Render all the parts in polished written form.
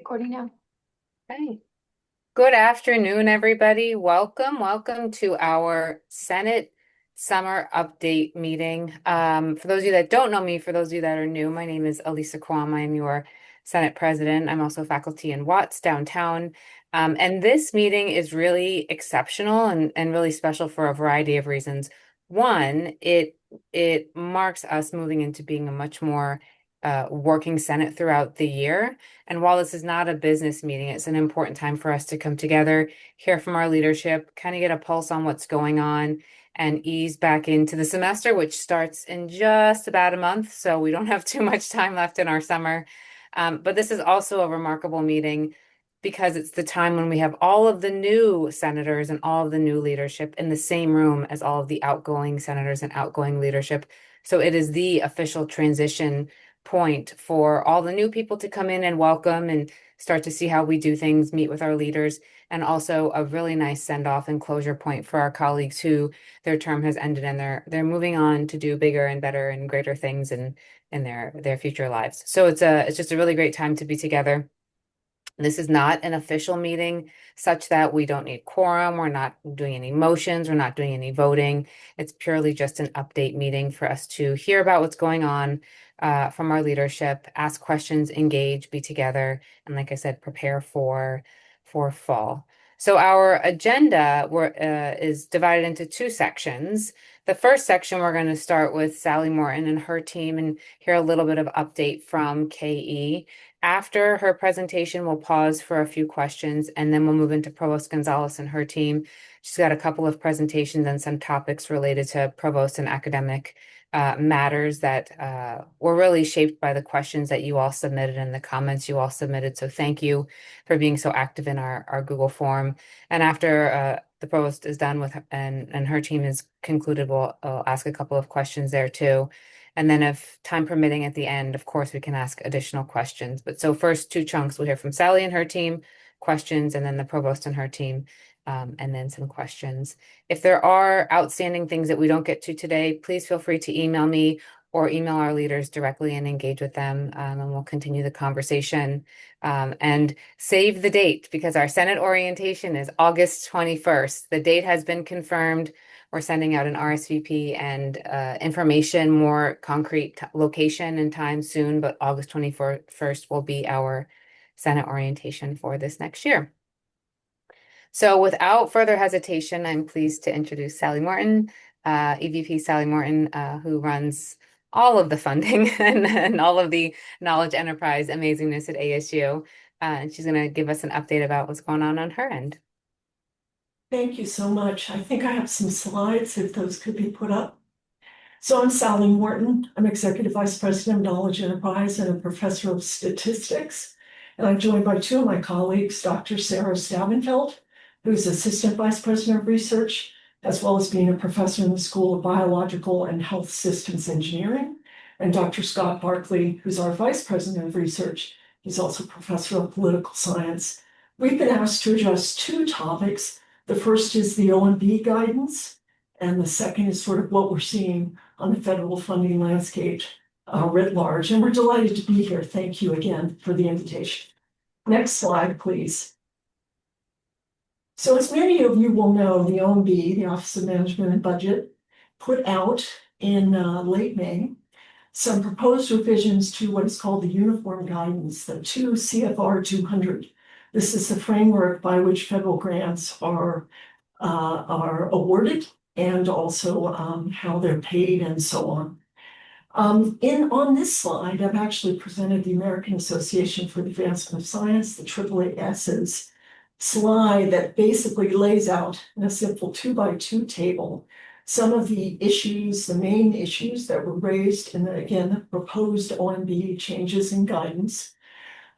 Recording now. Hey, good afternoon, everybody. Welcome to our Senate Summer Update meeting. For those of you that don't know me, for those of you that are new, my name is Elisa Kwam. I am your Senate President. I'm also faculty in Watts downtown. And this meeting is really exceptional and really special for a variety of reasons. One, it marks us moving into being a much more working Senate throughout the year. And while this is not a business meeting, it's an important time for us to come together, hear from our leadership, kind of get a pulse on what's going on, and ease back into the semester, which starts in just about a month. So we don't have too much time left in our summer. But this is also a remarkable meeting because it's the time when we have all of the new senators and all of the new leadership in the same room as all of the outgoing senators and outgoing leadership. So it is the official transition point for all the new people to come in and welcome and start to see how we do things, meet with our leaders, and also a really nice send off and closure point for our colleagues who their term has ended and they're moving on to do bigger and better and greater things in their future lives. So it's just a really great time to be together. This is not an official meeting such that we don't need quorum. We're not doing any motions. We're not doing any voting. It's purely just an update meeting for us to hear about what's going on from our leadership, ask questions, engage, be together, and like I said, prepare for fall. So our agenda is divided into two sections. The first section, we're going to start with Sally Morton and her team and hear a little bit of update from KE. After her presentation, we'll pause for a few questions and then we'll move into Provost Gonzalez and her team. She's got a couple of presentations and some topics related to provost and academic matters that were really shaped by the questions that you all submitted and the comments you all submitted. So thank you for being so active in our Google form. And after the provost is done with and her team is concluded, we'll ask a couple of questions there too. And then if time permitting at the end, of course, we can ask additional questions. But so first two chunks, we'll hear from Sally and her team, questions, and then the provost and her team, and then some questions. If there are outstanding things that we don't get to today, please feel free to email me or email our leaders directly and engage with them, and we'll continue the conversation. And save the date because our Senate orientation is August 21st. The date has been confirmed. We're sending out an RSVP and information, more concrete location and time soon, but August 21st will be our Senate orientation for this next year. So without further hesitation, I'm pleased to introduce Sally Morton, EVP Sally Morton, who runs all of the funding and all of the knowledge enterprise amazingness at ASU. And she's going to give us an update about what's going on her end. Thank you so much. I think I have some slides if those could be put up. So I'm Sally Morton. I'm Executive Vice President of Knowledge Enterprise and a professor of statistics. And I'm joined by two of my colleagues, Dr. Sarah Stavenfeld, who's Assistant Vice President of Research, as well as being a professor in the School of Biological and Health Systems Engineering, and Dr. Scott Barkley, who's our Vice President of Research. He's also Professor of Political Science. We've been asked to address two topics. The first is the OMB guidance, and the second is sort of what we're seeing on the federal funding landscape writ large. And we're delighted to be here. Thank you again for the invitation. Next slide, please. So as many of you will know, the OMB, the Office of Management and Budget, put out in late May some proposed revisions to what is called the Uniform Guidance, the 2 CFR 200. This is the framework by which federal grants are awarded and also how they're paid and so on. On this slide, I've actually presented the American Association for the Advancement of Science, the AAAS's slide that basically lays out in a simple 2x2 table some of the issues, the main issues that were raised in the proposed OMB changes in guidance.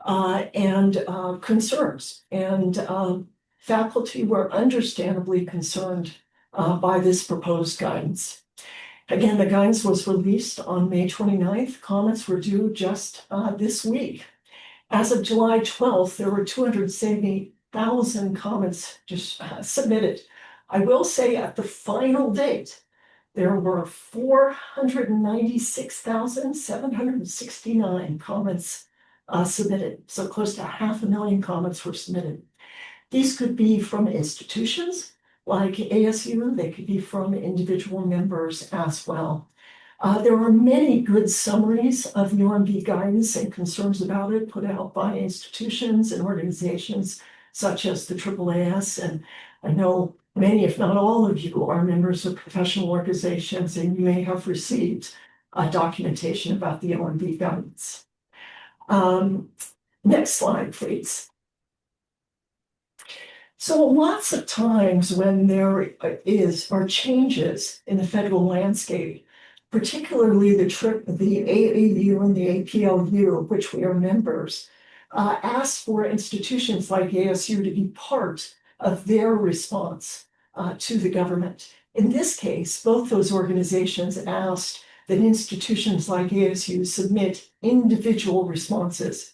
And concerns. And faculty were understandably concerned by this proposed guidance. Again, the guidance was released on May 29th. Comments were due just this week. As of July 12th, there were 270,000 comments just submitted. I will say at the final date, there were 496,769 comments submitted. So close to 500,000 comments were submitted. These could be from institutions like ASU, they could be from individual members as well. There are many good summaries of the OMB guidance and concerns about it put out by institutions and organizations such as the AAAS. And I know many, if not all of you, are members of professional organizations, and you may have received documentation about the OMB guidance. Next slide, please. So lots of times when there are changes in the federal landscape, particularly the AAU and the APLU, which we are members, ask for institutions like ASU to be part of their response to the government. In this case, both those organizations asked that institutions like ASU submit individual responses.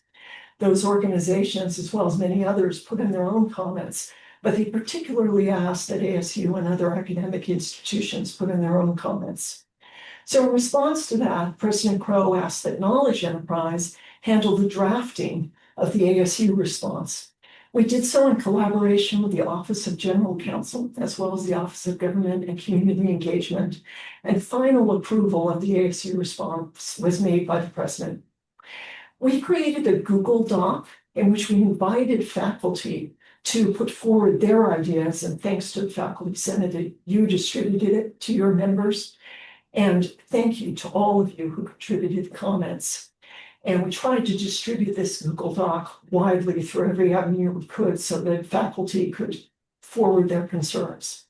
Those organizations, as well as many others, put in their own comments, but they particularly asked that ASU and other academic institutions put in their own comments. So in response to that, President Crow asked that Knowledge Enterprise handle the drafting of the ASU response. We did so in collaboration with the Office of General Counsel, as well as the Office of Government and Community Engagement, and final approval of the ASU response was made by the President. We created a Google Doc in which we invited faculty to put forward their ideas, and thanks to the Faculty Senate, you distributed it to your members. And thank you to all of you who contributed comments. And we tried to distribute this Google Doc widely through every avenue we could so that faculty could forward their concerns.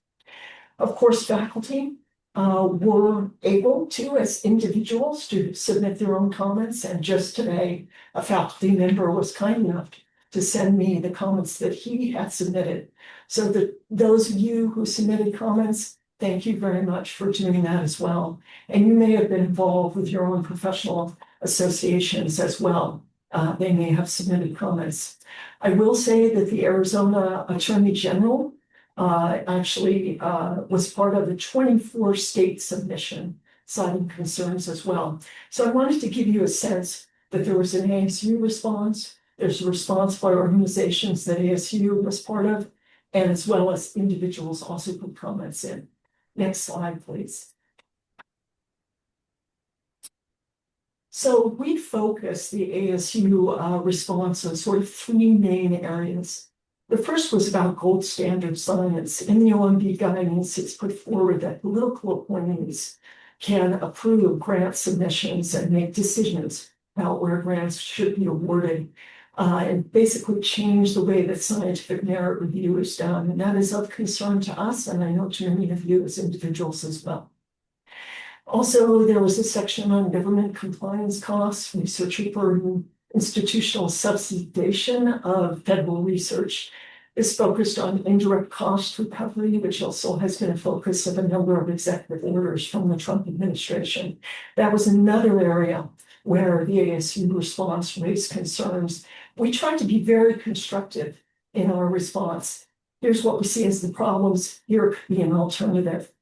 Of course, faculty were able to, as individuals, to submit their own comments. And just today, a faculty member was kind enough to send me the comments that he had submitted. So that those of you who submitted comments, thank you very much for doing that as well. And you may have been involved with your own professional associations as well. They may have submitted comments. I will say that the Arizona Attorney General actually was part of the 24 state submission citing concerns as well. So I wanted to give you a sense that there was an ASU response. There's a response by organizations that ASU was part of, and as well as individuals also put comments in. Next slide, please. So we focused the ASU response on sort of three main areas. The first was about gold standard science. In the OMB guidance, it's put forward that political appointees can approve grant submissions and make decisions about where grants should be awarded, and basically change the way that scientific merit review is done. And that is of concern to us, and I know to many of you as individuals as well. Also, there was a section on government compliance costs, research burden, institutional subsidization of federal research. Is focused on indirect cost recovery, which also has been a focus of a number of executive orders from the Trump administration. That was another area where the ASU response raised concerns. We tried to be very constructive in our response. Here's what we see as the problems. Here could be an alternative.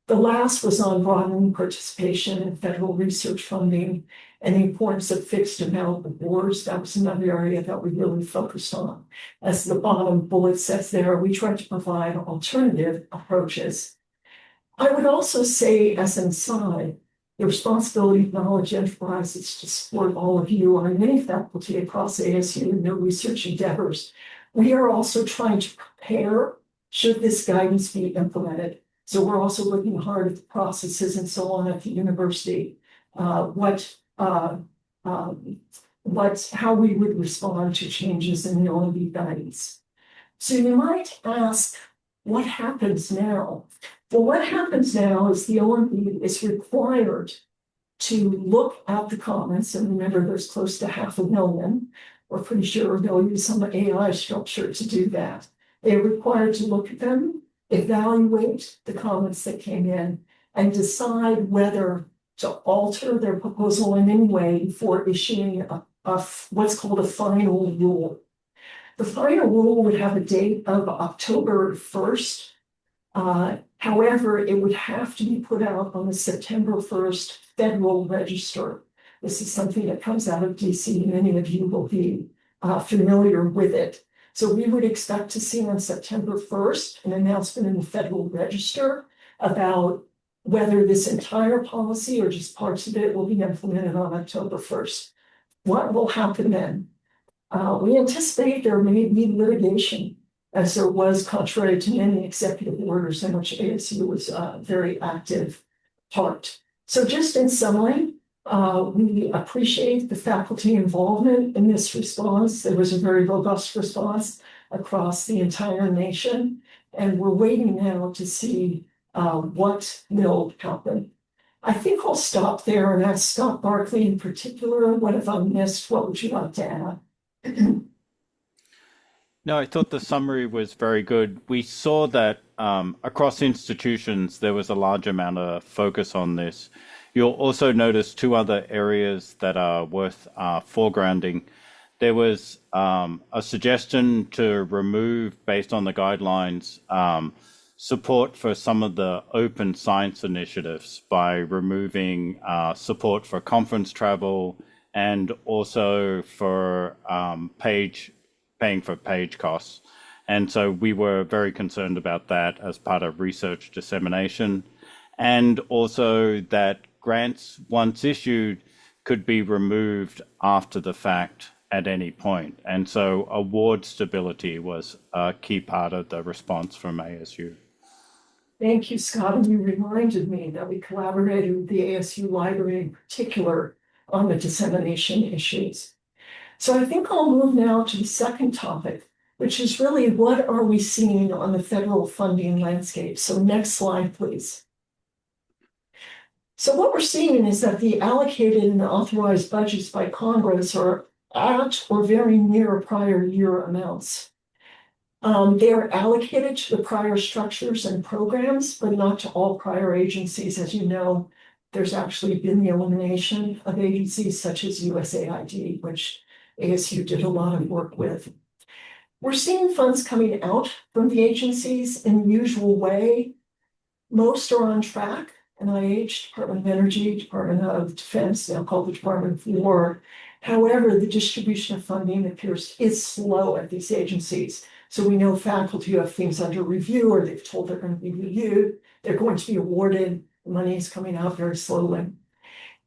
The last was on broadening participation in federal research funding and the importance of fixed amount awards. That was another area that we really focused on. As the bottom bullet says there, we tried to provide alternative approaches. I would also say, as an aside, the responsibility of Knowledge Enterprise is to support all of you and many faculty across ASU in their research endeavors. We are also trying to prepare should this guidance be implemented. So we're also looking hard at the processes and so on at the university, how we would respond to changes in the OMB guidance. So you might ask, what happens now? Well, what happens now is the OMB is required to look at the comments, and remember there's close to 500,000. We're pretty sure they'll use some AI structure to do that. They're required to look at them, evaluate the comments that came in, and decide whether to alter their proposal in any way for issuing what's called a final rule. The final rule would have a date of October 1st. However, it would have to be put out on the September 1st Federal Register, This is something that comes out of DC. Many of you will be familiar with it. So we would expect to see on September 1st an announcement in the Federal Register about whether this entire policy or just parts of it will be implemented on October 1st. What will happen then? We anticipate there may be litigation, as there was contrary to many executive orders in which ASU was a very active part. So just in summary, we appreciate the faculty involvement in this response. There was a very robust response across the entire nation, and we're waiting now to see what will happen. I think I'll stop there and ask Scott Barkley in particular. What have I missed? What would you like to add? No, I thought the summary was very good. We saw that across institutions, there was a large amount of focus on this. You'll also notice two other areas that are worth foregrounding. There was a suggestion to remove, based on the guidelines, support for some of the open science initiatives by removing support for conference travel and also for paying for page costs. And so we were very concerned about that as part of research dissemination, and also that grants once issued could be removed after the fact at any point. And so award stability was a key part of the response from ASU. Thank you, Scott. And you reminded me that we collaborated with the ASU Library in particular on the dissemination issues. So I think I'll move now to the second topic, which is really what are we seeing on the federal funding landscape? So next slide, please. So what we're seeing is that the allocated and authorized budgets by Congress are at or very near prior year amounts. They are allocated to the prior structures and programs, but not to all prior agencies. As you know, there's actually been the elimination of agencies such as USAID, which ASU did a lot of work with. We're seeing funds coming out from the agencies in the usual way. Most are on track. NIH, Department of Energy, Department of Defense, now called the Department of War. However, the distribution of funding appears is slow at these agencies. So we know faculty who have things under review, or they've told they're going to be reviewed, they're going to be awarded, the money is coming out very slowly.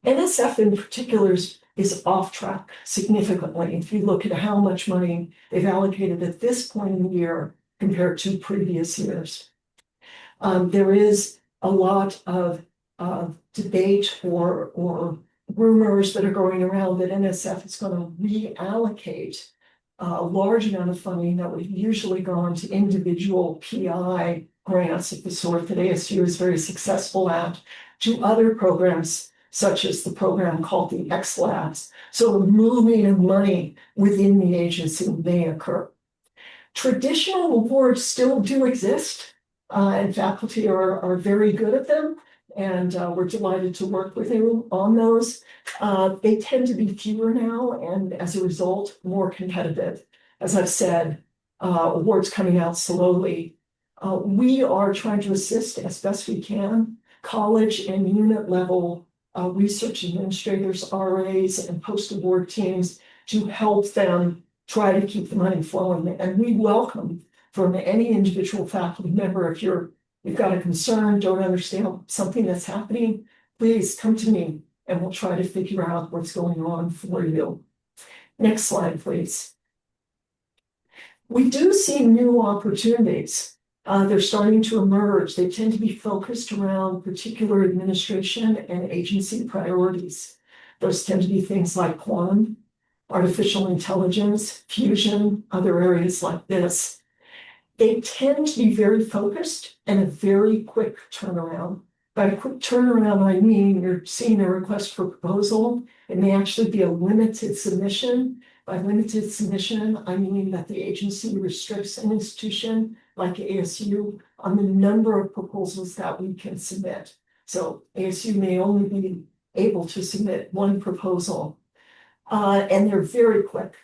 NSF in particular is off track significantly. If you look at how much money they've allocated at this point in the year compared to previous years. There is a lot of debate or rumors that are going around that NSF is going to reallocate a large amount of funding that would usually gone to individual PI grants of the sort that ASU is very successful at to other programs, such as the program called the X Labs. So moving of money within the agency may occur. Traditional awards still do exist, and faculty are very good at them. And we're delighted to work with you on those. They tend to be fewer now, and as a result, more competitive. As I've said, awards coming out slowly. We are trying to assist as best we can, college and unit level research administrators, RAs, and post-award teams to help them try to keep the money flowing. And we welcome from any individual faculty member, if you've got a concern, don't understand something that's happening, please come to me and we'll try to figure out what's going on for you. Next slide, please. We do see new opportunities. They're starting to emerge. They tend to be focused around particular administration and agency priorities. Those tend to be things like quantum, artificial intelligence, fusion, other areas like this. They tend to be very focused and a very quick turnaround. By a quick turnaround, I mean you're seeing a request for proposal. It may actually be a limited submission. By limited submission, I mean that the agency restricts an institution like ASU on the number of proposals that we can submit. So ASU may only be able to submit one proposal. And they're very quick,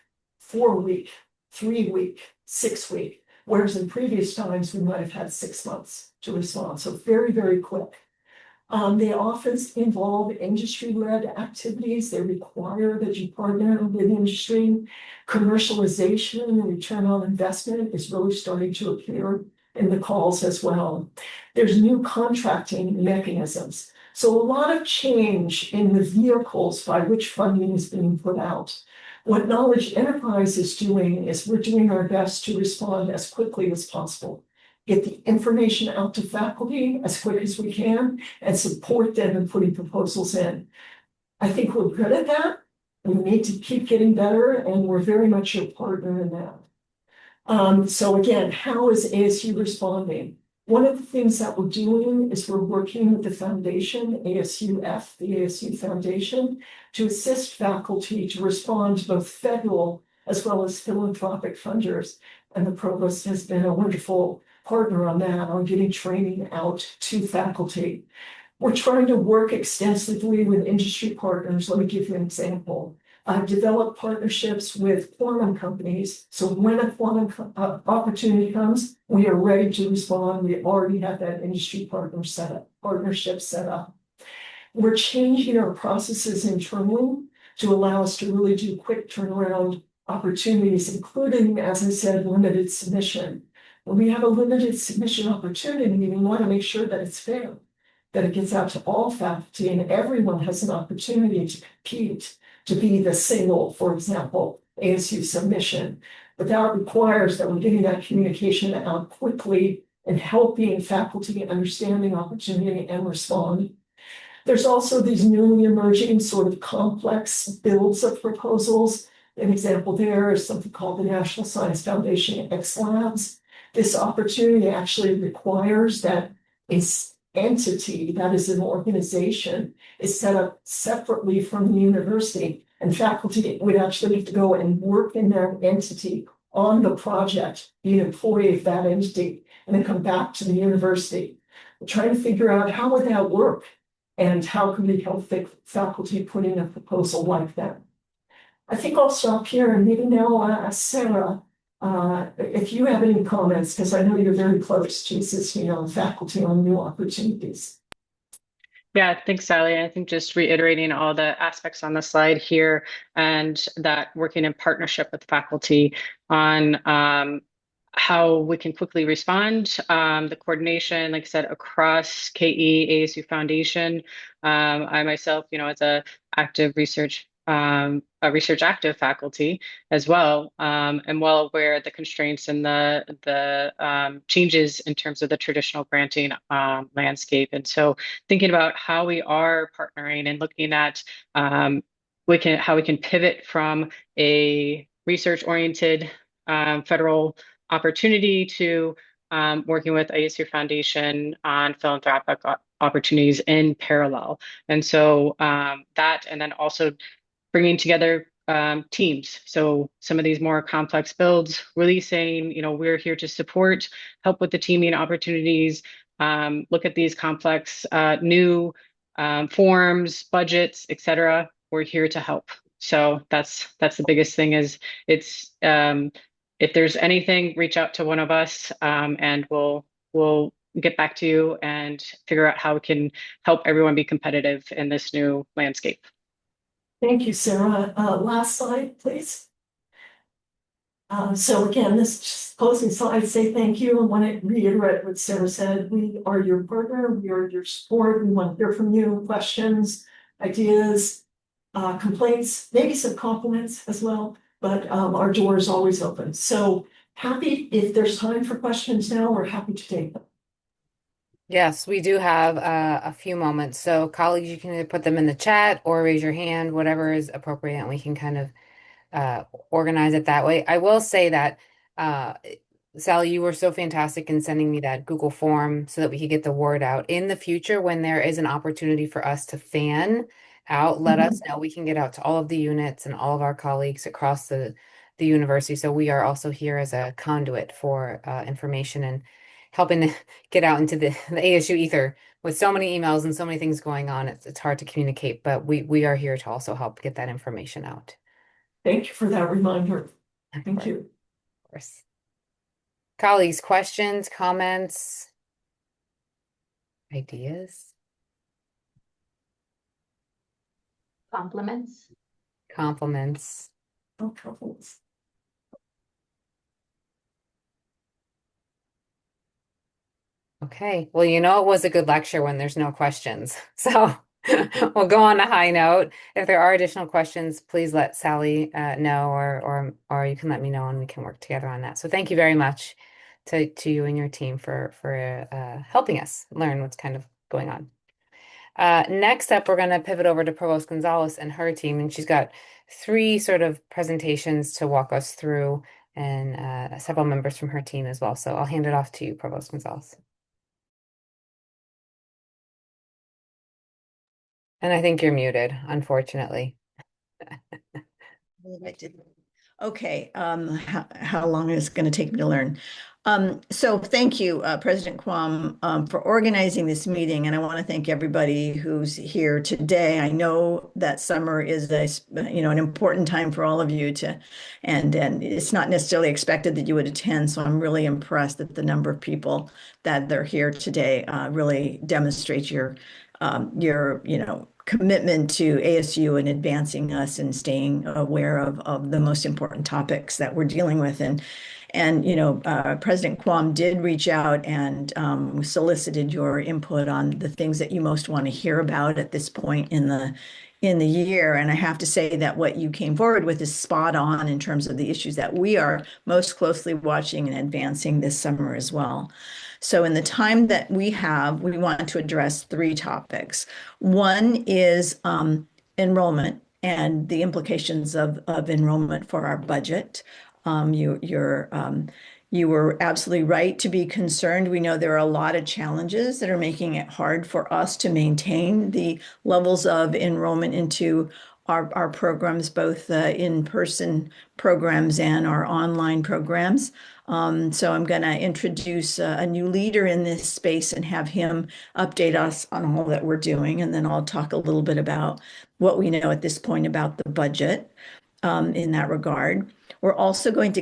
4-week, 3-week, 6-week. Whereas in previous times, we might have had 6 months to respond. So very, very quick. They often involve industry-led activities. They require that you partner with industry. Commercialization and return on investment is really starting to appear in the calls as well. There's new contracting mechanisms. So a lot of change in the vehicles by which funding is being put out. What Knowledge Enterprise is doing is we're doing our best to respond as quickly as possible. Get the information out to faculty as quick as we can and support them in putting proposals in. I think we're good at that. We need to keep getting better, and we're very much your partner in that. So again, how is ASU responding? One of the things that we're doing is we're working with the foundation, ASUF, the ASU Foundation, to assist faculty to respond to both federal as well as philanthropic funders. And the provost has been a wonderful partner on that, on getting training out to faculty. We're trying to work extensively with industry partners. Let me give you an example. I've developed partnerships with quantum companies. So when a quantum opportunity comes, we are ready to respond. We already have that industry partnership set up. We're changing our processes internally to allow us to really do quick turnaround opportunities, including, as I said, limited submission. When we have a limited submission opportunity, we want to make sure that it's fair, that it gets out to all faculty and everyone has an opportunity to compete, to be the single, for example, ASU submission. But that requires that we're getting that communication out quickly and helping faculty understand the opportunity and respond. There's also these newly emerging sort of complex builds of proposals. An example there is something called the National Science Foundation X Labs. This opportunity actually requires that this entity, that is an organization, is set up separately from the university, and faculty would actually have to go and work in that entity on the project, be an employee of that entity, and then come back to the university. We're trying to figure out how would that work and how can we help faculty put in a proposal like that. I think I'll stop here and maybe now ask Sarah if you have any comments, because I know you're very close to assisting on faculty on new opportunities. Yeah, thanks, Sally. I think just reiterating all the aspects on the slide here and that working in partnership with faculty on how we can quickly respond, the coordination, like I said, across KE, ASU Foundation. I myself, as a research active faculty as well, am well aware of the constraints and the changes in terms of the traditional granting landscape. And so thinking about how we are partnering and looking at how we can pivot from a research-oriented federal opportunity to working with ASU Foundation on philanthropic opportunities in parallel. And so that, and then also bringing together teams. So some of these more complex builds, really saying, we're here to support, help with the teaming opportunities, look at these complex new forms, budgets, et cetera. We're here to help. So that's the biggest thing is if there's anything, reach out to one of us and we'll get back to you and figure out how we can help everyone be competitive in this new landscape. Thank you, Sarah. Last slide, please. So again, this closing slide, say thank you. I want to reiterate what Sarah said. We are your partner. We are your support. We want to hear from you, questions, ideas, complaints, maybe some compliments as well, but our door is always open. So happy, if there's time for questions now, we're happy to take them. Yes, we do have a few moments. So colleagues, you can either put them in the chat or raise your hand, whatever is appropriate, and we can kind of organize it that way. I will say that, Sally, you were so fantastic in sending me that Google form so that we could get the word out. In the future, when there is an opportunity for us to fan out, let us know. We can get out to all of the units and all of our colleagues across the university. So we are also here as a conduit for information and helping to get out into the ASU ether. With so many emails and so many things going on, it's hard to communicate, but we are here to also help get that information out. Thank you for that reminder. Thank you. Of course. Colleagues, questions, comments, ideas? Compliments. Compliments. No troubles. Okay, well, it was a good lecture when there's no questions. So we'll go on a high note. If there are additional questions, please let Sally know, or you can let me know, and we can work together on that. So thank you very much to you and your team for helping us learn what's kind of going on. Next up, we're going to pivot over to Provost Gonzalez and her team, and she's got three sort of presentations to walk us through, and several members from her team as well. So I'll hand it off to you, Provost Gonzalez. And I think you're muted, unfortunately. I did. Okay, how long is it going to take me to learn? So thank you, President Quam, for organizing this meeting, and I want to thank everybody who's here today. I know that summer is an important time for all of you and it's not necessarily expected that you would attend. So I'm really impressed that the number of people that they're here today really demonstrates your commitment to ASU and advancing us and staying aware of the most important topics that we're dealing with. And President Quam did reach out and solicited your input on the things that you most want to hear about at this point in the year. And I have to say that what you came forward with is spot on in terms of the issues that we are most closely watching and advancing this summer as well. So in the time that we have, we want to address three topics. One is enrollment and the implications of enrollment for our budget. You were absolutely right to be concerned. We know there are a lot of challenges that are making it hard for us to maintain the levels of enrollment into our programs, both in-person programs and our online programs. So I'm going to introduce a new leader in this space and have him update us on all that we're doing. And then I'll talk a little bit about what we know at this point about the budget in that regard. We're also going to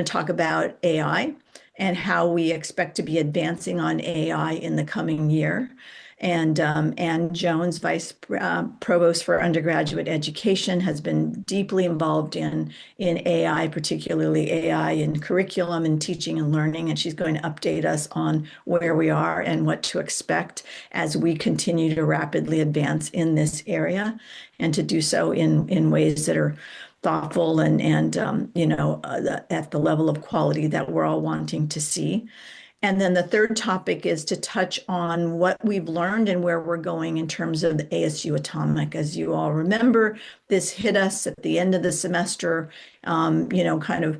talk about AI and how we expect to be advancing on AI in the coming year. And Ann Jones, Vice Provost for Undergraduate Education, has been deeply involved in AI, particularly AI in curriculum and teaching and learning. And she's going to update us on where we are and what to expect as we continue to rapidly advance in this area, and to do so in ways that are thoughtful and at the level of quality that we're all wanting to see. And then the third topic is to touch on what we've learned and where we're going in terms of the ASU Atomic. As you all remember, this hit us at the end of the semester. There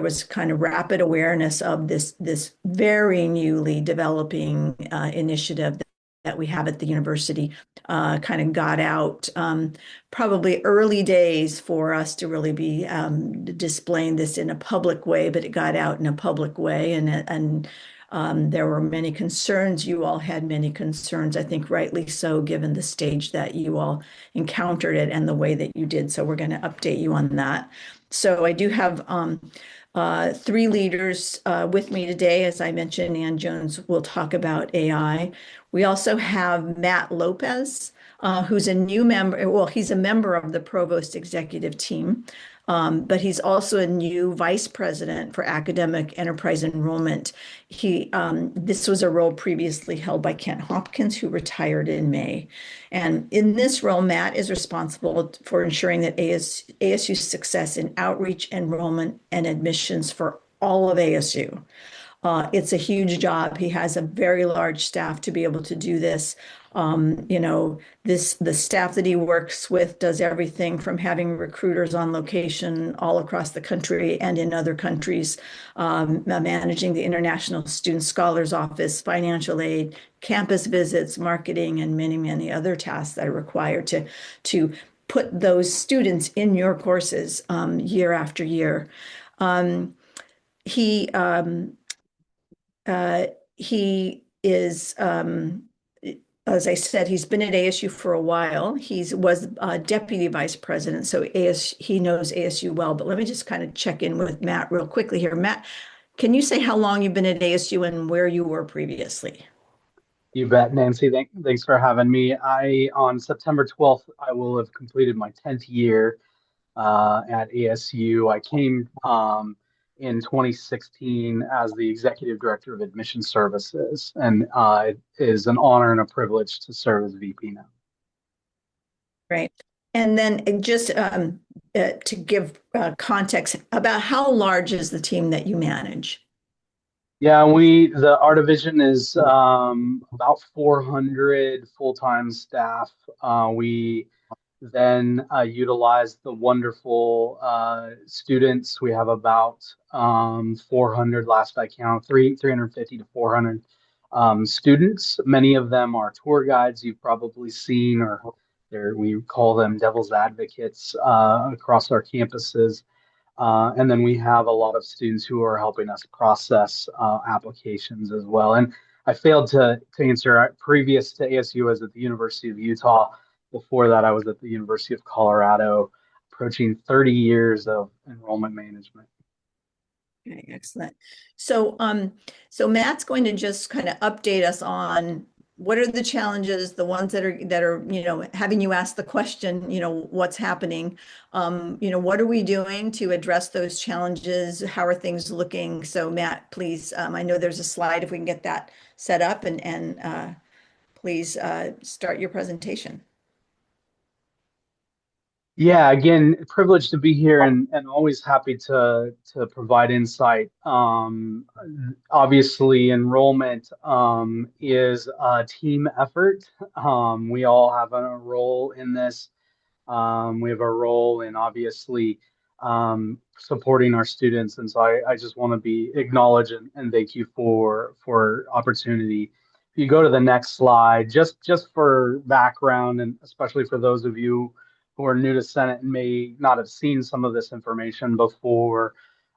was kind of rapid awareness of this very newly developing initiative that we have at the university. Kind of got out probably early days for us to really be displaying this in a public way, but it got out in a public way, and there were many concerns. You all had many concerns, I think rightly so, given the stage that you all encountered it and the way that you did. So we're going to update you on that. So I do have three leaders with me today. As I mentioned, Ann Jones will talk about AI. We also have Matt Lopez, who's a new member. Well, he's a member of the Provost Executive Team, but he's also a new Vice President for Academic Enterprise Enrollment. This was a role previously held by Kent Hopkins, who retired in May. And in this role, Matt is responsible for ensuring that ASU's success in outreach, enrollment, and admissions for all of ASU. It's a huge job. He has a very large staff to be able to do this. The staff that he works with does everything from having recruiters on location all across the country and in other countries, managing the International Student Scholars Office, financial aid, campus visits, marketing, and many, many other tasks that are required to put those students in your courses year after year. He is, as I said, he's been at ASU for a while. He was deputy vice president, so he knows ASU well. But let me just kind of check in with Matt real quickly here. Matt, can you say how long you've been at ASU and where you were previously? You bet, Nancy. Thanks for having me. On September 12th, I will have completed my 10th year at ASU. I came in 2016 as the Executive Director of Admission Services, and it is an honor and a privilege to serve as VP now. Great. And then just to give context about how large is the team that you manage? Yeah, our division is about 400 full-time staff. We then utilize the wonderful students. We have about 400, last I count, 350 to 400 students. Many of them are tour guides you've probably seen, or we call them devil's advocates across our campuses. And then we have a lot of students who are helping us process applications as well. And I failed to answer, previous to ASU, I was at the University of Utah. Before that, I was at the University of Colorado, approaching 30 years of enrollment management. Okay, excellent. So, so Matt's going to just kind of update us on what are the challenges, the ones that are, you know, having you ask the question, you know, what's happening, you know, what are we doing to address those challenges? How are things looking? So Matt, please, I know there's a slide if we can get that set up, and please start your presentation. Yeah, again, privileged to be here and always happy to provide insight. Obviously, enrollment is a team effort. We all have a role in this. We have a role in obviously supporting our students, and so I just want to be acknowledged and thank you for opportunity. If you go to the next slide, just for background, and especially for those of you who are new to Senate and may not have seen some of this information before.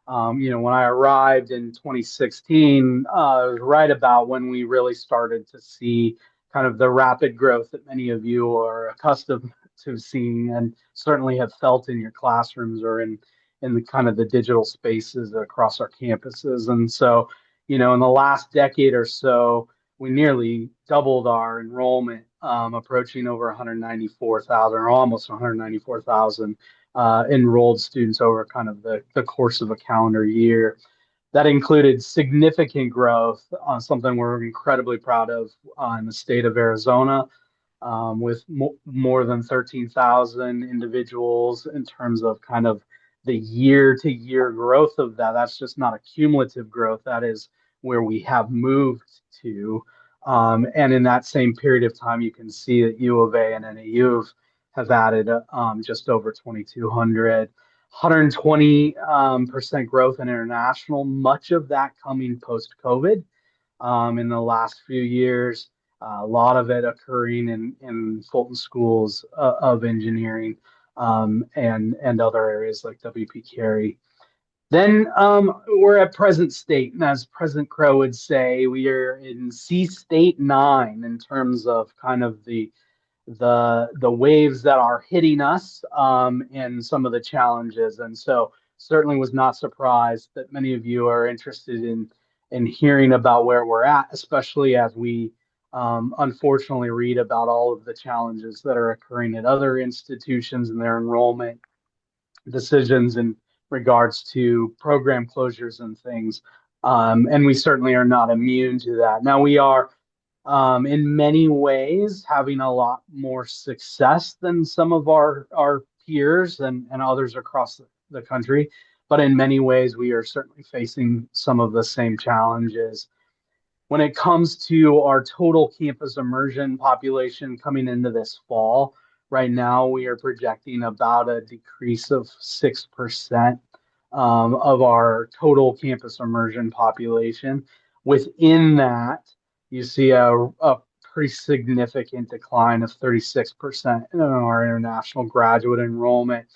You know, when I arrived in 2016, it was right about when we really started to see kind of the rapid growth that many of you are accustomed to seeing and certainly have felt in your classrooms or in the kind of the digital spaces across our campuses. And so, you know, in the last decade or so, we nearly doubled our enrollment, approaching over 194,000 or almost 194,000 enrolled students over kind of the course of a calendar year. That included significant growth, something we're incredibly proud of in the state of Arizona, with more than 13,000 individuals in terms of kind of the year-to-year growth of that. That's just not a cumulative growth. That is where we have moved to. And in that same period of time, you can see that U of A and NAU have added just over 2,200. 120% growth in international, much of that coming post-COVID in the last few years. A lot of it occurring in Fulton schools of engineering and other areas like WP Carey. Then we're at present state, and as President Crow would say, we are in C state 9 in terms of kind of the waves that are hitting us and some of the challenges. And so certainly was not surprised that many of you are interested in hearing about where we're at, especially as we unfortunately read about all of the challenges that are occurring at other institutions and their enrollment decisions in regards to program closures and things. And we certainly are not immune to that. Now we are in many ways having a lot more success than some of our peers and others across the country. But in many ways, we are certainly facing some of the same challenges. When it comes to our total campus immersion population coming into this fall, right now we are projecting about a decrease of 6% of our total campus immersion population. Within that, you see a pretty significant decline of 36% in our international graduate enrollment.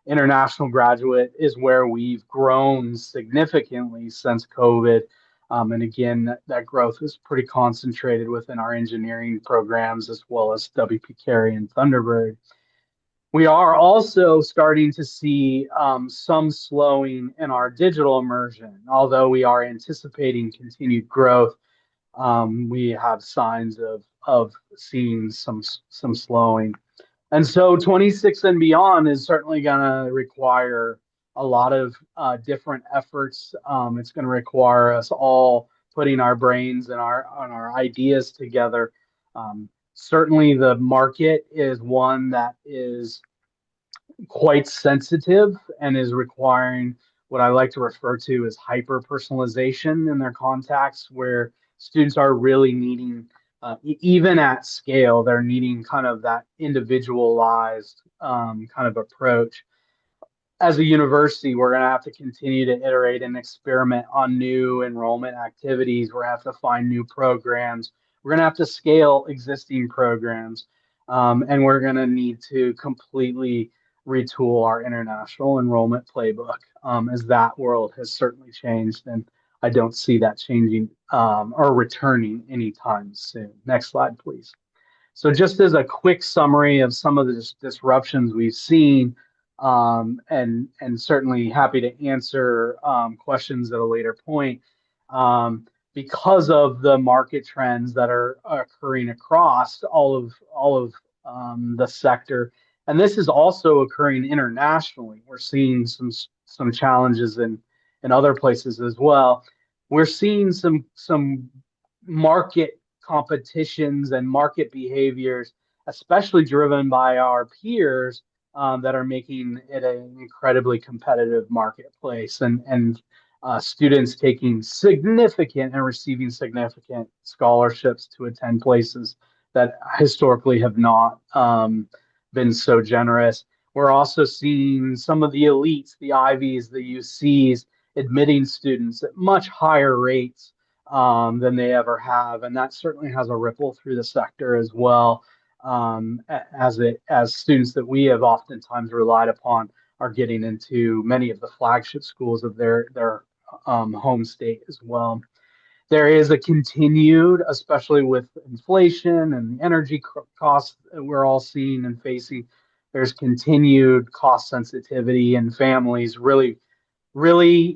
International graduate is where we've grown significantly since COVID. And again, that growth is pretty concentrated within our engineering programs as well as WP Carey and Thunderbird. We are also starting to see some slowing in our digital immersion, although we are anticipating continued growth. we have signs of seeing some slowing. And so 26 and beyond is certainly going to require a lot of different efforts. It's going to require us all putting our brains and our ideas together. Certainly, the market is one that is quite sensitive and is requiring what I like to refer to as hyper personalization in their contacts, where students are really needing, even at scale, they're needing kind of that individualized kind of approach. As a university, we're going to have to continue to iterate and experiment on new enrollment activities. We're going to have to find new programs. We're going to have to scale existing programs. And we're going to need to completely retool our international enrollment playbook, as that world has certainly changed. And I don't see that changing or returning anytime soon. Next slide, please. So just as a quick summary of some of the disruptions we've seen, and certainly happy to answer questions at a later point. Because of the market trends that are occurring across all of the sector, and this is also occurring internationally. We're seeing some challenges in other places as well. We're seeing some market competitions and market behaviors, especially driven by our peers, that are making it an incredibly competitive marketplace, and students taking significant and receiving significant scholarships to attend places that historically have not been so generous. We're also seeing some of the elites, the Ivies, the UCs, admitting students at much higher rates than they ever have, and that certainly has a ripple through the sector as well, as students that we have oftentimes relied upon are getting into many of the flagship schools of their home state as well. There is a continued, especially with inflation and the energy costs that we're all seeing and facing, there's continued cost sensitivity, and families really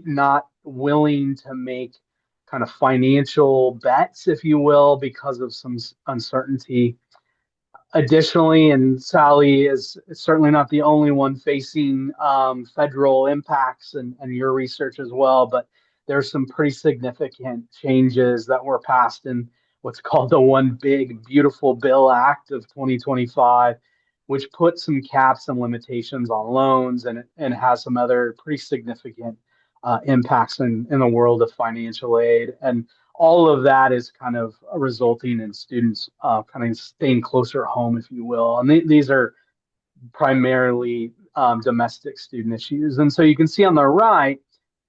not willing to make kind of financial bets, if you will, because of some uncertainty. Additionally, and Sally is certainly not the only one facing federal impacts, and your research as well, but there's some pretty significant changes that were passed in what's called the One Big Beautiful Bill Act of 2025, which put some caps and limitations on loans, and has some other pretty significant impacts in the world of financial aid. And all of that is kind of resulting in students kind of staying closer home, if you will. And these are primarily domestic student issues. And so you can see on the right,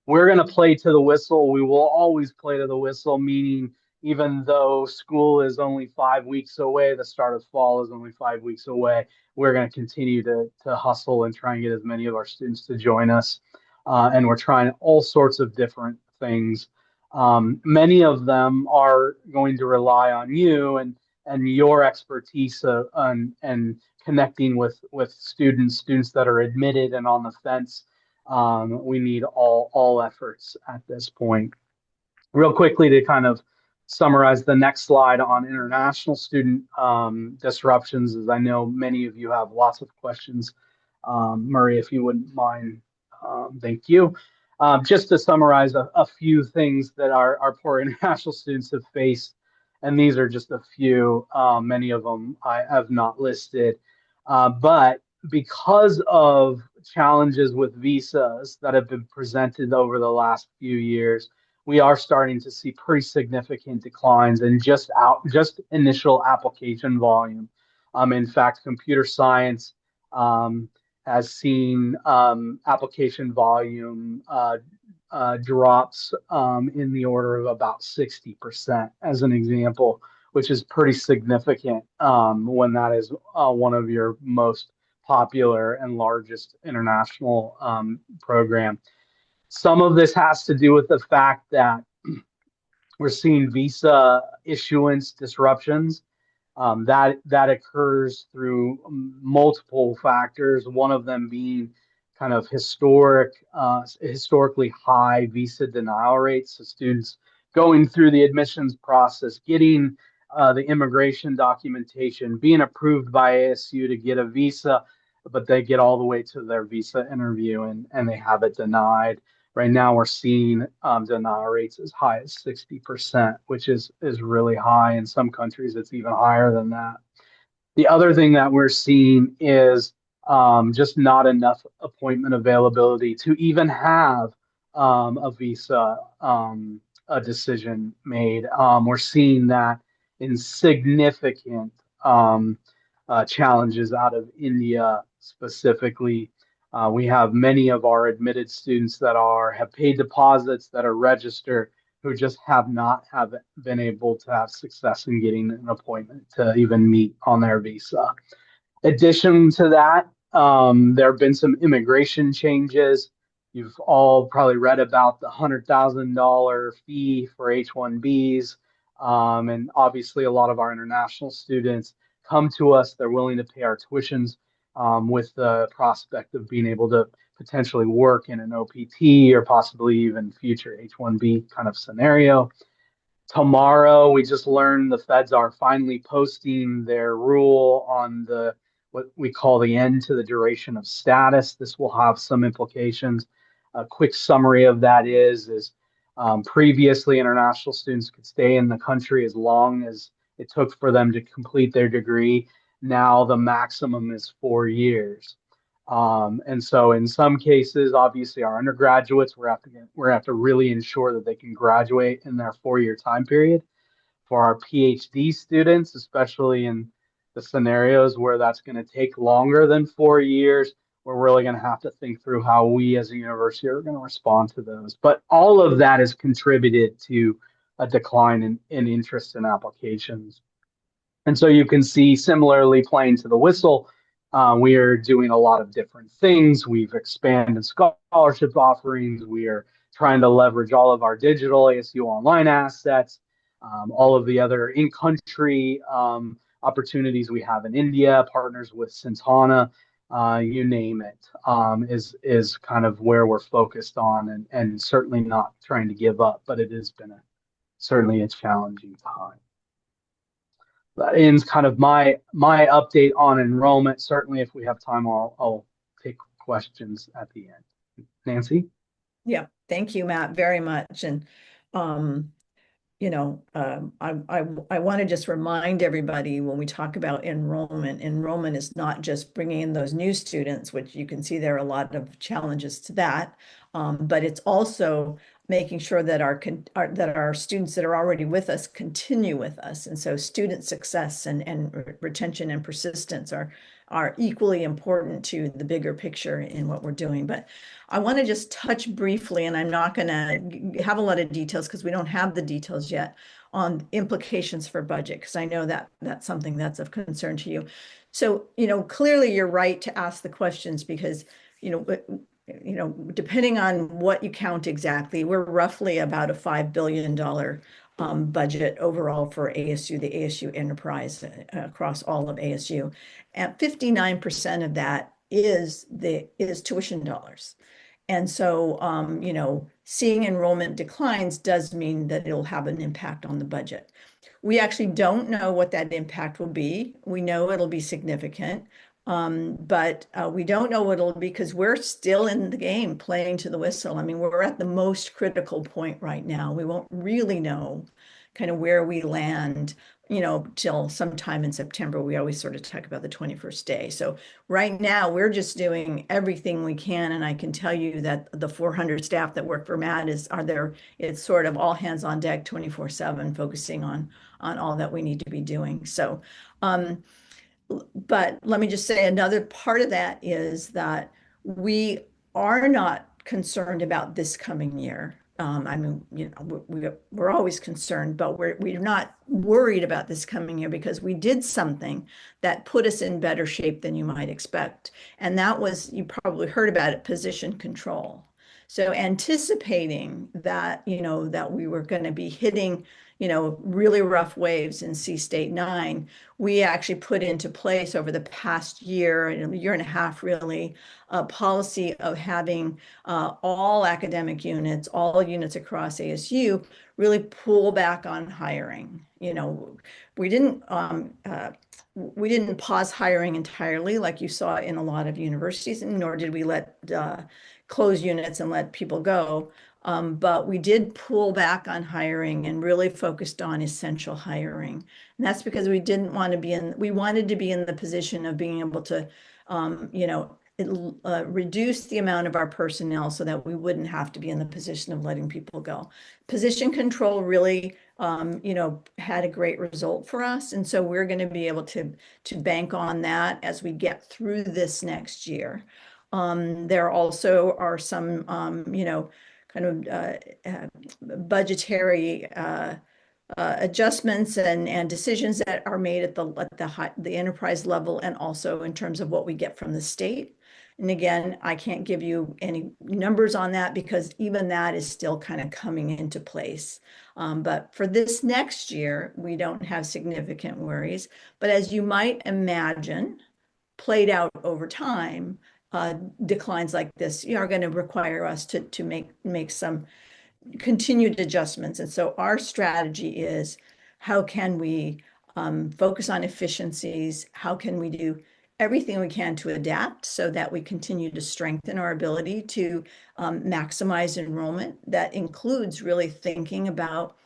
we're going to play to the whistle. We will always play to the whistle, meaning even though school is only 5 weeks away, the start of fall is only 5 weeks away, we're going to continue to hustle and try and get as many of our students to join us. And we're trying all sorts of different things. Many of them are going to rely on you and your expertise and connecting with students that are admitted and on the fence. We need all efforts at this point. Real quickly, to kind of summarize the next slide on international student disruptions, as I know many of you have lots of questions. Murray, if you wouldn't mind, thank you. Just to summarize a few things that our poor international students have faced, and these are just a few. Many of them I have not listed, but because of challenges with visas that have been presented over the last few years, we are starting to see pretty significant declines in just initial application volume. In fact, computer science has seen application volume drops in the order of about 60%, as an example, which is pretty significant when that is one of your most popular and largest international program. Some of this has to do with the fact that we're seeing visa issuance disruptions. That occurs through multiple factors, one of them being kind of historically high visa denial rates. So students going through the admissions process, getting the immigration documentation, being approved by ASU to get a visa, but they get all the way to their visa interview and they have it denied. Right now, we're seeing denial rates as high as 60%, which is really high. In some countries, it's even higher than that. The other thing that we're seeing is just not enough appointment availability to even have a visa a decision made. We're seeing that in significant challenges out of India specifically. We have many of our admitted students that have paid deposits, that are registered, who just have not been able to have success in getting an appointment to even meet on their visa. Addition to that, there have been some immigration changes. You've all probably read about the $100,000 fee for H-1Bs. And obviously a lot of our international students come to us. They're willing to pay our tuitions with the prospect of being able to potentially work in an OPT or possibly even future H-1B kind of scenario. Tomorrow, we just learned the feds are finally posting their rule on what we call the end to the duration of status. This will have some implications. A quick summary of that is previously international students could stay in the country as long as it took for them to complete their degree. Now the maximum is 4 years. And so in some cases, obviously our undergraduates, we're going to have to really ensure that they can graduate in their 4-year time period. For our PhD students, especially in the scenarios where that's going to take longer than 4 years, we're really going to have to think through how we as a university are going to respond to those. But all of that has contributed to a decline in interest in applications. And so you can see, similarly playing to the whistle, we are doing a lot of different things. We've expanded scholarship offerings. We are trying to leverage all of our digital ASU online assets, all of the other in-country opportunities we have in India, partners with Sintana, you name it, is kind of where we're focused on, and certainly not trying to give up, but it has been certainly a challenging time. That ends kind of my update on enrollment. Certainly, if we have time, I'll take questions at the end. Nancy? Yeah, thank you, Matt, very much. And I want to just remind everybody when we talk about enrollment is not just bringing in those new students, which you can see there are a lot of challenges to that, but it's also making sure that our students that are already with us continue with us. And so student success and retention and persistence are equally important to the bigger picture in what we're doing. But I want to just touch briefly, and I'm not going to have a lot of details because we don't have the details yet on implications for budget, because I know that that's something that's of concern to you. So, clearly you're right to ask the questions because, depending on what you count exactly, we're roughly about a $5 billion budget overall for ASU, the ASU enterprise across all of ASU. And 59% of that is tuition dollars. And so, seeing enrollment declines does mean that it'll have an impact on the budget. We actually don't know what that impact will be. We know it'll be significant. But we don't know what it'll be because we're still in the game playing to the whistle. I mean, we're at the most critical point right now. We won't really know kind of where we land, till sometime in September. We always sort of talk about the 21st day. So right now we're just doing everything we can. And I can tell you that the 400 staff that work for Matt it's sort of all hands on deck 24/7, focusing on all that we need to be doing. So, but let me just say another part of that is that we are not concerned about this coming year. I mean, we're always concerned, but we're not worried about this coming year because we did something that put us in better shape than you might expect. And that was, you probably heard about it, position control. So anticipating that, that we were going to be hitting, really rough waves in Sea State 9, we actually put into place over the past year, and a year and a half really, a policy of having all academic units, all units across ASU really pull back on hiring. We didn't pause hiring entirely like you saw in a lot of universities, and nor did we let close units and let people go. But we did pull back on hiring and really focused on essential hiring. And that's because we wanted to be in the position of being able to, reduce the amount of our personnel so that we wouldn't have to be in the position of letting people go. Position control really, had a great result for us. And so we're going to be able to bank on that as we get through this next year. There also are some, kind of budgetary adjustments and decisions that are made at the enterprise level, and also in terms of what we get from the state. And again, I can't give you any numbers on that because even that is still kind of coming into place. But for this next year, we don't have significant worries. But as you might imagine, played out over time, declines like this are going to require us to make some continued adjustments. And so our strategy is, how can we focus on efficiencies? How can we do everything we can to adapt so that we continue to strengthen our ability to maximize enrollment? That includes really thinking about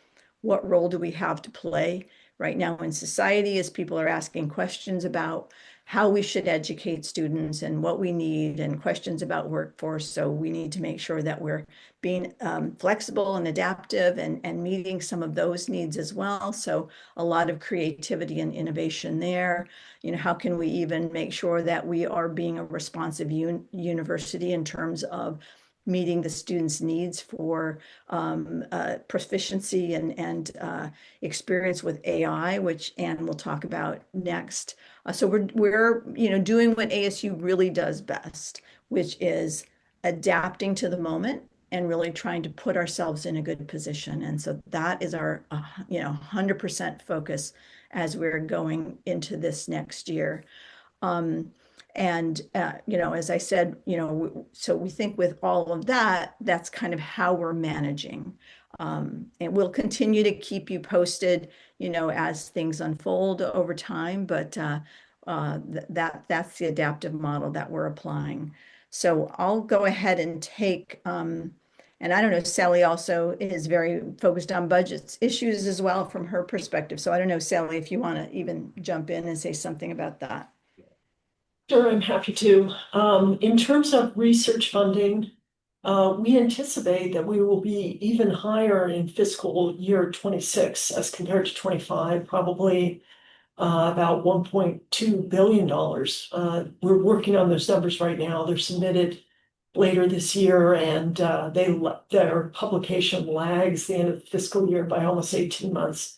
what role do we have to play right now in society as people are asking questions about how we should educate students and what we need, and questions about workforce. So we need to make sure that we're being flexible and adaptive and meeting some of those needs as well. So a lot of creativity and innovation there. How can we even make sure that we are being a responsive university in terms of meeting the students' needs for proficiency and experience with AI, which Anne will talk about next. So we're doing what ASU really does best, which is adapting to the moment and really trying to put ourselves in a good position. And so that is our 100% focus as we're going into this next year. As I said, so we think with all of that, that's kind of how we're managing. And we'll continue to keep you posted, as things unfold over time, but that's the adaptive model that we're applying. So I'll go ahead and take, and I don't know, Sally also is very focused on budgets issues as well from her perspective. So I don't know, Sally, if you want to even jump in and say something about that. Sure, I'm happy to. In terms of research funding, we anticipate that we will be even higher in fiscal year 26 as compared to 25, probably about $1.2 billion. We're working on those numbers right now. They're submitted later this year, and their publication lags the end of the fiscal year by almost 18 months.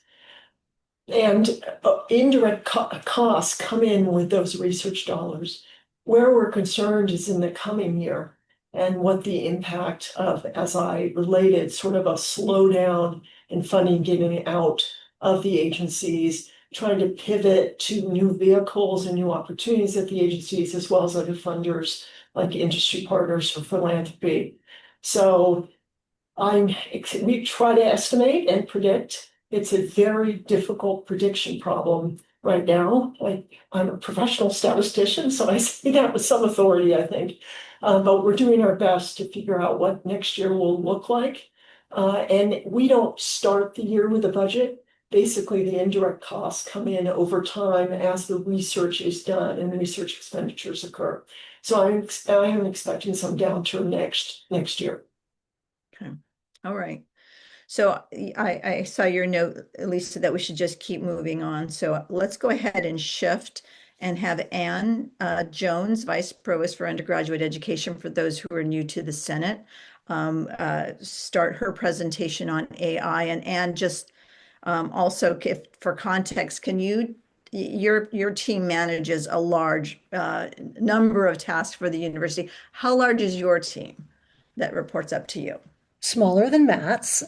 And indirect costs come in with those research dollars. Where we're concerned is in the coming year, and what the impact of, as I related, sort of a slowdown in funding getting out of the agencies, trying to pivot to new vehicles and new opportunities at the agencies, as well as other funders like industry partners or philanthropy. So we try to estimate and predict. It's a very difficult prediction problem right now. I'm a professional statistician, so I say that with some authority, I think. But we're doing our best to figure out what next year will look like. And we don't start the year with a budget. Basically, the indirect costs come in over time as the research is done and the research expenditures occur. So I am expecting some downturn next year. Okay. All right. So I saw your note, Lisa, that we should just keep moving on. So let's go ahead and shift and have Anne Jones, Vice Provost for Undergraduate Education, for those who are new to the Senate, start her presentation on AI. And Anne, just also, if for context, can your team manages a large number of tasks for the university. How large is your team? that reports up to you? Smaller than Matt's.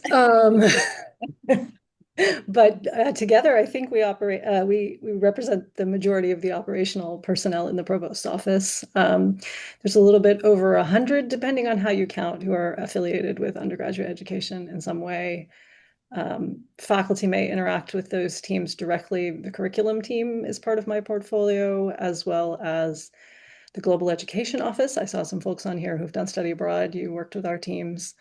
But together, I think we operate. We represent the majority of the operational personnel in the provost office. There's a little bit over 100, depending on how you count, who are affiliated with undergraduate education in some way. Faculty may interact with those teams directly. The curriculum team is part of my portfolio, as well as the Global Education Office. I saw some folks on here who've done study abroad. You worked with our teams.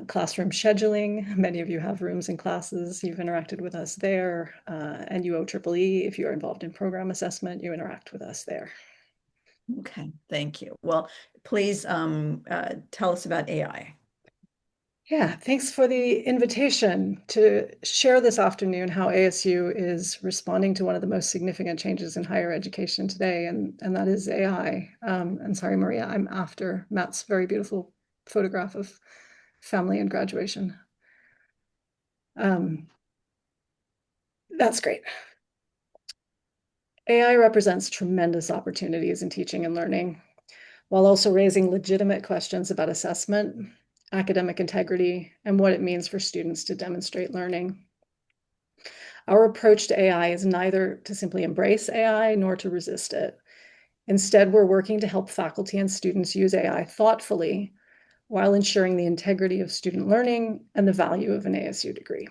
Classroom scheduling. Many of you have rooms and classes. You've interacted with us there. And UOEEE, if you're involved in program assessment, you interact with us there. Okay, thank you. Well, please tell us about AI. Yeah, thanks for the invitation to share this afternoon how ASU is responding to one of the most significant changes in higher education today, and that is AI. And sorry, Maria, I'm after Matt's very beautiful photograph of family and graduation. That's great. AI represents tremendous opportunities in teaching and learning, while also raising legitimate questions about assessment, academic integrity, and what it means for students to demonstrate learning. Our approach to AI is neither to simply embrace AI nor to resist it. Instead, we're working to help faculty and students use AI thoughtfully while ensuring the integrity of student learning and the value of an ASU degree.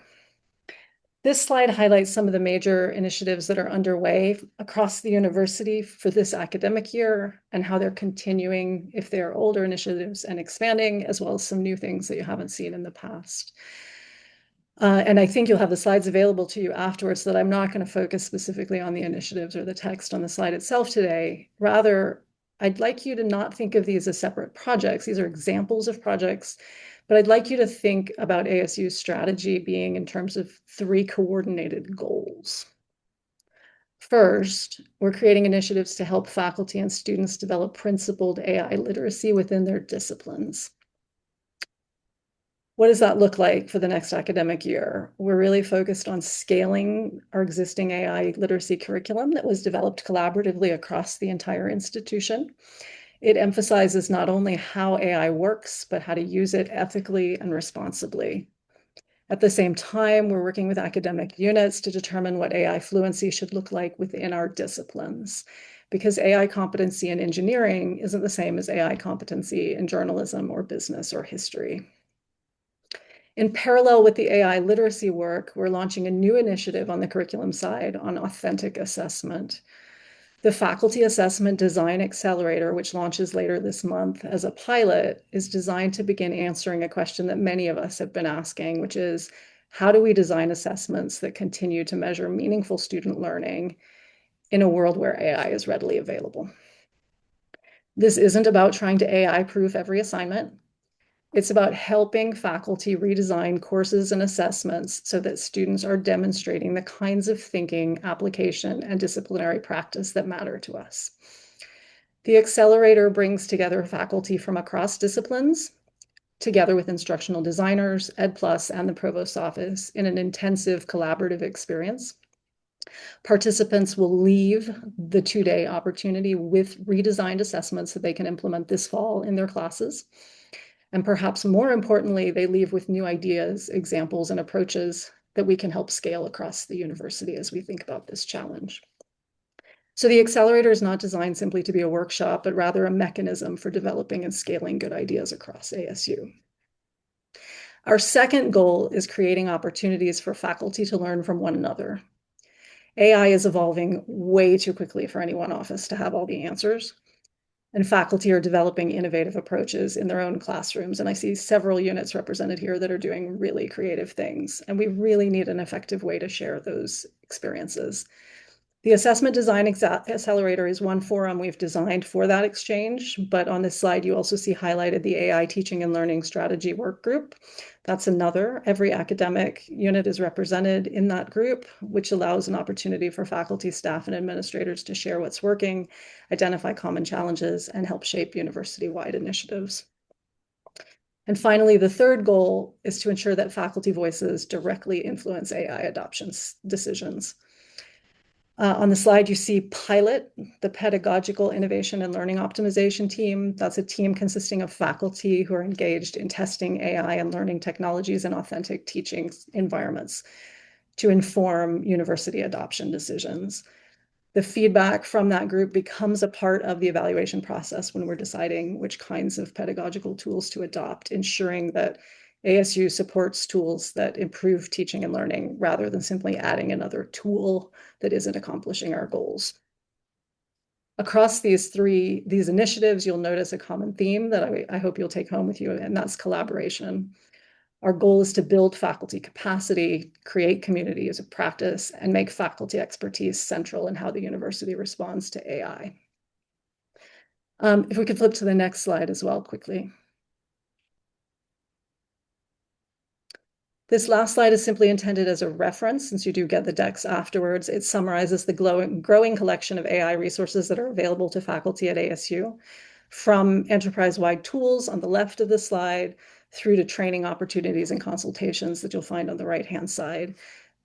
This slide highlights some of the major initiatives that are underway across the university for this academic year and how they're continuing, if they're older initiatives, and expanding, as well as some new things that you haven't seen in the past. And I think you'll have the slides available to you afterwards, so that I'm not going to focus specifically on the initiatives or the text on the slide itself today. Rather, I'd like you to not think of these as separate projects. These are examples of projects, but I'd like you to think about ASU's strategy being in terms of 3 coordinated goals. First, we're creating initiatives to help faculty and students develop principled AI literacy within their disciplines. What does that look like for the next academic year? We're really focused on scaling our existing AI literacy curriculum that was developed collaboratively across the entire institution. It emphasizes not only how AI works, but how to use it ethically and responsibly. At the same time, we're working with academic units to determine what AI fluency should look like within our disciplines, because AI competency in engineering isn't the same as AI competency in journalism or business or history. In parallel with the AI literacy work, we're launching a new initiative on the curriculum side on authentic assessment. The Faculty Assessment Design Accelerator, which launches later this month as a pilot, is designed to begin answering a question that many of us have been asking, which is, how do we design assessments that continue to measure meaningful student learning in a world where AI is readily available? This isn't about trying to AI-proof every assignment. It's about helping faculty redesign courses and assessments so that students are demonstrating the kinds of thinking, application, and disciplinary practice that matter to us. The accelerator brings together faculty from across disciplines, together with instructional designers, Ed+, and the Provost's office in an intensive collaborative experience. Participants will leave the 2-day opportunity with redesigned assessments that they can implement this fall in their classes. And perhaps more importantly, they leave with new ideas, examples, and approaches that we can help scale across the university as we think about this challenge. So the accelerator is not designed simply to be a workshop, but rather a mechanism for developing and scaling good ideas across ASU. Our second goal is creating opportunities for faculty to learn from one another. AI is evolving way too quickly for any one office to have all the answers. And faculty are developing innovative approaches in their own classrooms. And I see several units represented here that are doing really creative things. And we really need an effective way to share those experiences. The Assessment Design Accelerator is one forum we've designed for that exchange, but on this slide, you also see highlighted the AI Teaching and Learning Strategy Work Group. That's another. Every academic unit is represented in that group, which allows an opportunity for faculty, staff, and administrators to share what's working, identify common challenges, and help shape university-wide initiatives. And finally, the third goal is to ensure that faculty voices directly influence AI adoption decisions. On the slide, you see Pilot, the Pedagogical Innovation and Learning Optimization Team. That's a team consisting of faculty who are engaged in testing AI and learning technologies in authentic teaching environments to inform university adoption decisions. The feedback from that group becomes a part of the evaluation process when we're deciding which kinds of pedagogical tools to adopt, ensuring that ASU supports tools that improve teaching and learning rather than simply adding another tool that isn't accomplishing our goals. Across these initiatives, you'll notice a common theme that I hope you'll take home with you, and that's collaboration. Our goal is to build faculty capacity, create communities of practice, and make faculty expertise central in how the university responds to AI. If we could flip to the next slide as well quickly. This last slide is simply intended as a reference, since you do get the decks afterwards. It summarizes the growing collection of AI resources that are available to faculty at ASU, from enterprise-wide tools on the left of the slide through to training opportunities and consultations that you'll find on the right-hand side.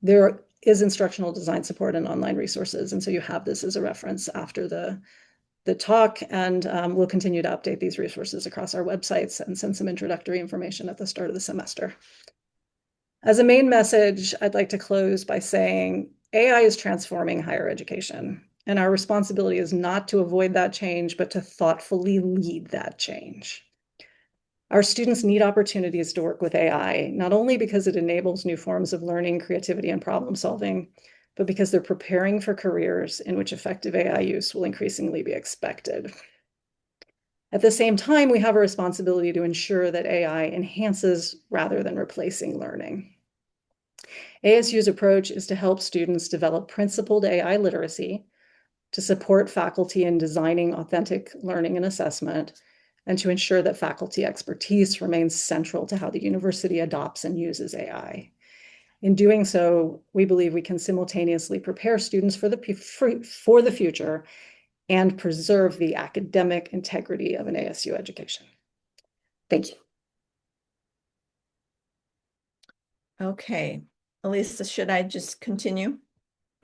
There is instructional design support and online resources, and so you have this as a reference after the talk, and we'll continue to update these resources across our websites and send some introductory information at the start of the semester. As a main message, I'd like to close by saying AI is transforming higher education, and our responsibility is not to avoid that change, but to thoughtfully lead that change. Our students need opportunities to work with AI, not only because it enables new forms of learning, creativity, and problem solving, but because they're preparing for careers in which effective AI use will increasingly be expected. At the same time, we have a responsibility to ensure that AI enhances rather than replacing learning. ASU's approach is to help students develop principled AI literacy, to support faculty in designing authentic learning and assessment, and to ensure that faculty expertise remains central to how the university adopts and uses AI. In doing so, we believe we can simultaneously prepare students for the future and preserve the academic integrity of an ASU education. Thank you. Okay, Elisa, should I just continue?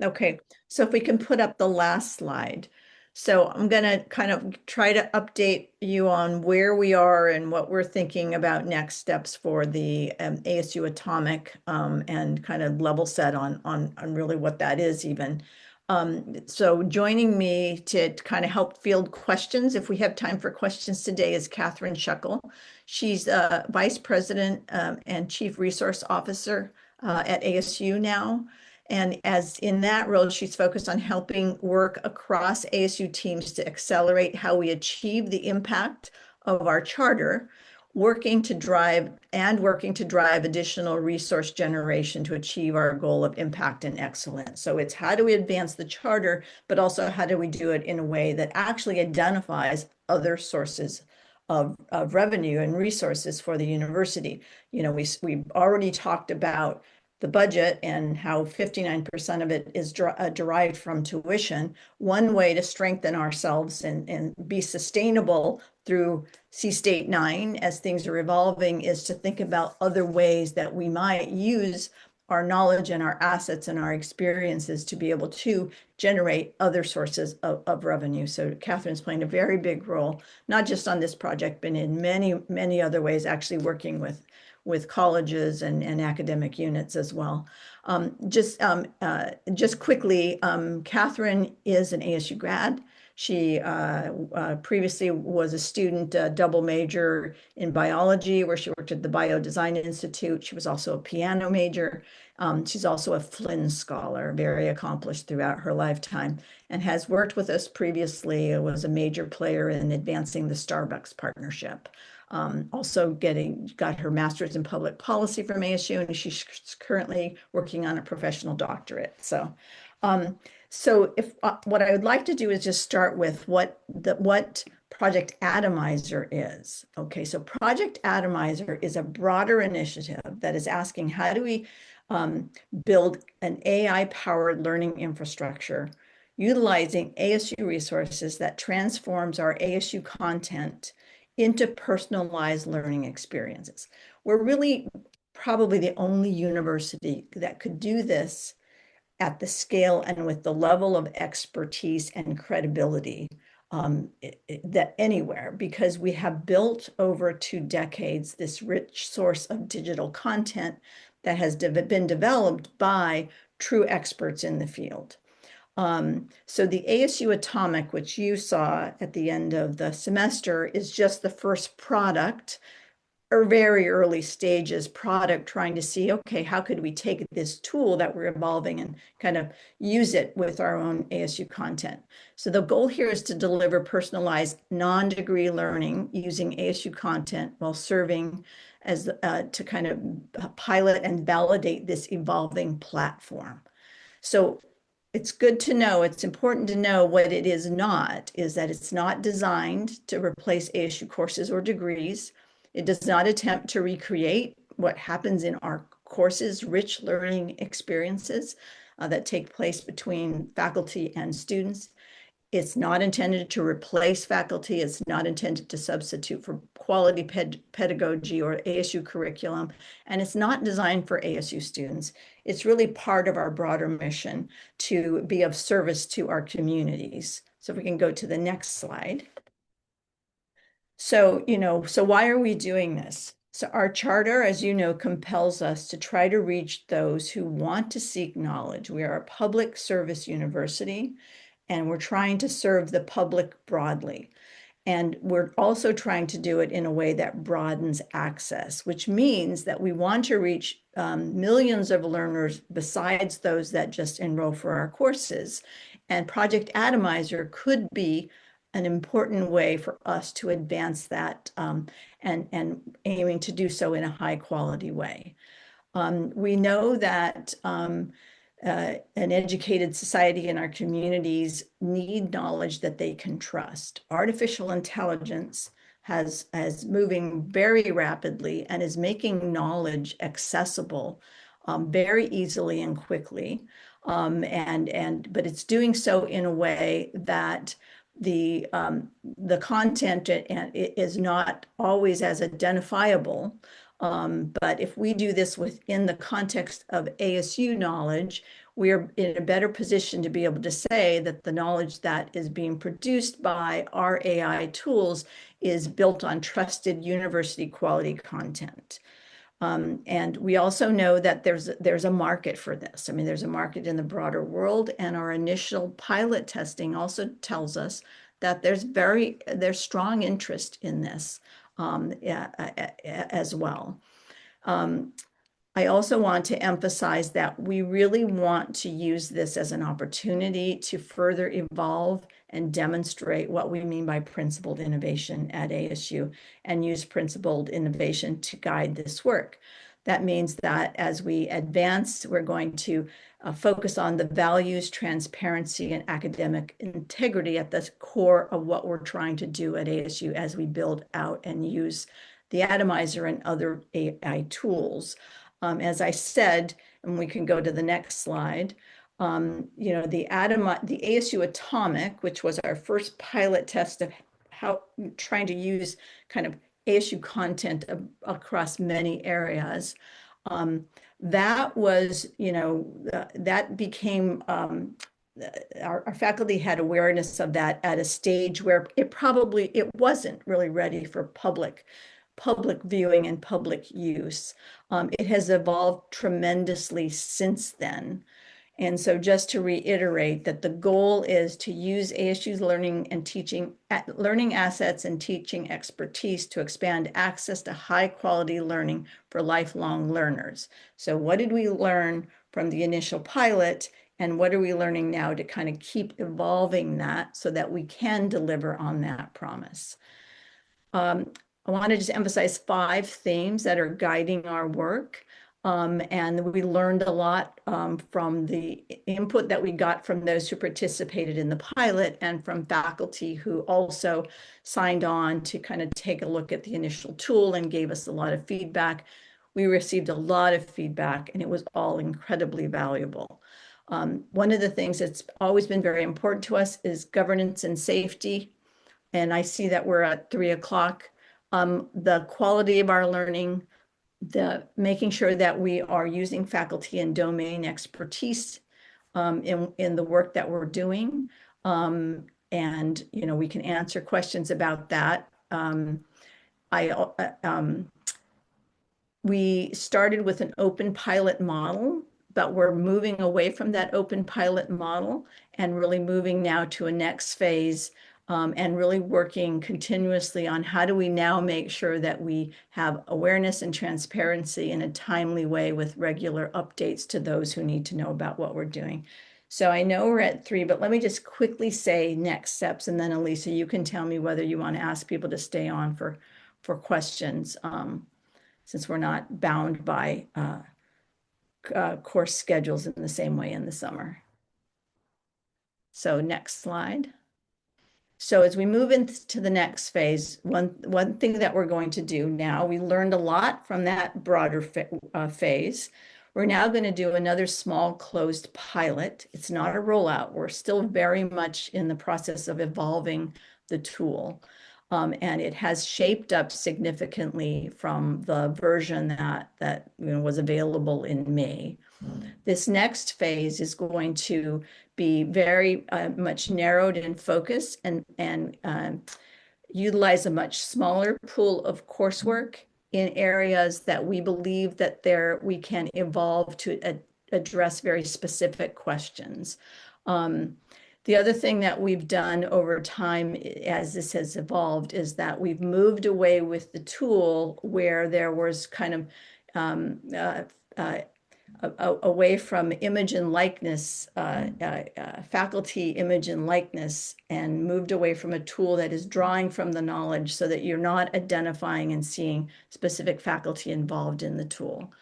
Okay, so if we can put up the last slide. So I'm going to kind of try to update you on where we are and what we're thinking about next steps for the ASU Atomic, and kind of level set on really what that is even. So joining me to kind of help field questions, if we have time for questions today, is Catherine Shuckle. She's Vice President and Chief Resource Officer at ASU now. And as in that role, she's focused on helping work across ASU teams to accelerate how we achieve the impact of our charter, working to drive additional resource generation to achieve our goal of impact and excellence. So it's how do we advance the charter, but also how do we do it in a way that actually identifies other sources of revenue and resources for the university. You know, we've already talked about the budget and how 59% of it is derived from tuition. One way to strengthen ourselves and be sustainable through C-State 9 as things are evolving is to think about other ways that we might use our knowledge and our assets and our experiences to be able to generate other sources of revenue. So Catherine's playing a very big role, not just on this project, but in many, many other ways, actually working with colleges and academic units as well. Just quickly, Catherine is an ASU grad. She previously was a student double major in biology, where she worked at the Biodesign Institute. She was also a piano major. She's also a Flynn Scholar, very accomplished throughout her lifetime, and has worked with us previously. Was a major player in advancing the Starbucks partnership. Also got her master's in public policy from ASU, and she's currently working on a professional doctorate. So if what I would like to do is just start with what Project Atomizer is. Okay, so Project Atomizer is a broader initiative that is asking how do we build an AI-powered learning infrastructure utilizing ASU resources that transforms our ASU content into personalized learning experiences. We're really probably the only university that could do this at the scale and with the level of expertise and credibility that anywhere, because we have built over 2 decades this rich source of digital content that has been developed by true experts in the field. So the ASU Atomic, which you saw at the end of the semester, is just the first product, or very early stages product, trying to see, okay, how could we take this tool that we're evolving and kind of use it with our own ASU content. So the goal here is to deliver personalized non-degree learning using ASU content while serving as to kind of pilot and validate this evolving platform. So it's good to know, it's important to know what it is not, is that it's not designed to replace ASU courses or degrees. It does not attempt to recreate what happens in our courses, rich learning experiences that take place between faculty and students. It's not intended to replace faculty. It's not intended to substitute for quality pedagogy or ASU curriculum. And it's not designed for ASU students. It's really part of our broader mission to be of service to our communities. So if we can go to the next slide. So, so why are we doing this? So our charter, as you know, compels us to try to reach those who want to seek knowledge. We are a public service university, and we're trying to serve the public broadly. And we're also trying to do it in a way that broadens access, which means that we want to reach millions of learners besides those that just enroll for our courses. And Project Atomizer could be an important way for us to advance that and aiming to do so in a high quality way. We know that an educated society in our communities need knowledge that they can trust. Artificial intelligence has moving very rapidly and is making knowledge accessible very easily and quickly. But it's doing so in a way that the content is not always as identifiable. But if we do this within the context of ASU knowledge, we are in a better position to be able to say that the knowledge that is being produced by our AI tools is built on trusted university quality content. And we also know that there's a market for this. I mean, there's a market in the broader world, and our initial pilot testing also tells us that there's strong interest in this as well. I also want to emphasize that we really want to use this as an opportunity to further evolve and demonstrate what we mean by principled innovation at ASU and use principled innovation to guide this work. That means that as we advance, we're going to focus on the values, transparency, and academic integrity at the core of what we're trying to do at ASU as we build out and use the Atomizer and other AI tools. As I said, and we can go to the next slide, the ASU Atomic, which was our first pilot test of how trying to use kind of ASU content across many areas, that was, that became, our faculty had awareness of that at a stage where it wasn't really ready for public viewing and public use. It has evolved tremendously since then. And so just to reiterate that the goal is to use ASU's learning and teaching, learning assets and teaching expertise to expand access to high quality learning for lifelong learners. So what did we learn from the initial pilot, and what are we learning now to kind of keep evolving that so that we can deliver on that promise? I want to just emphasize 5 themes that are guiding our work. And we learned a lot from the input that we got from those who participated in the pilot and from faculty who also signed on to kind of take a look at the initial tool and gave us a lot of feedback. We received a lot of feedback, and it was all incredibly valuable. One of the things that's always been very important to us is governance and safety. And I see that we're at 3 o'clock. The quality of our learning, the making sure that we are using faculty and domain expertise in the work that we're doing. And, you know, we can answer questions about that. We started with an open pilot model, but we're moving away from that open pilot model and really moving now to a next phase, and really working continuously on how do we now make sure that we have awareness and transparency in a timely way with regular updates to those who need to know about what we're doing. So I know we're at 3, but let me just quickly say next steps, and then Elisa, you can tell me whether you want to ask people to stay on for questions, since we're not bound by course schedules in the same way in the summer. So next slide. So as we move into the next phase, one thing that we're going to do now, we learned a lot from that broader phase. We're now going to do another small closed pilot. It's not a rollout. We're still very much in the process of evolving the tool. And it has shaped up significantly from the version that was available in May. This next phase is going to be very much narrowed in focus and utilize a much smaller pool of coursework in areas that we believe that we can evolve to address very specific questions. The other thing that we've done over time as this has evolved is that we've moved away with the tool where there was kind of away from image and likeness, faculty image and likeness, and moved away from a tool that is drawing from the knowledge so that you're not identifying and seeing specific faculty involved in the tool.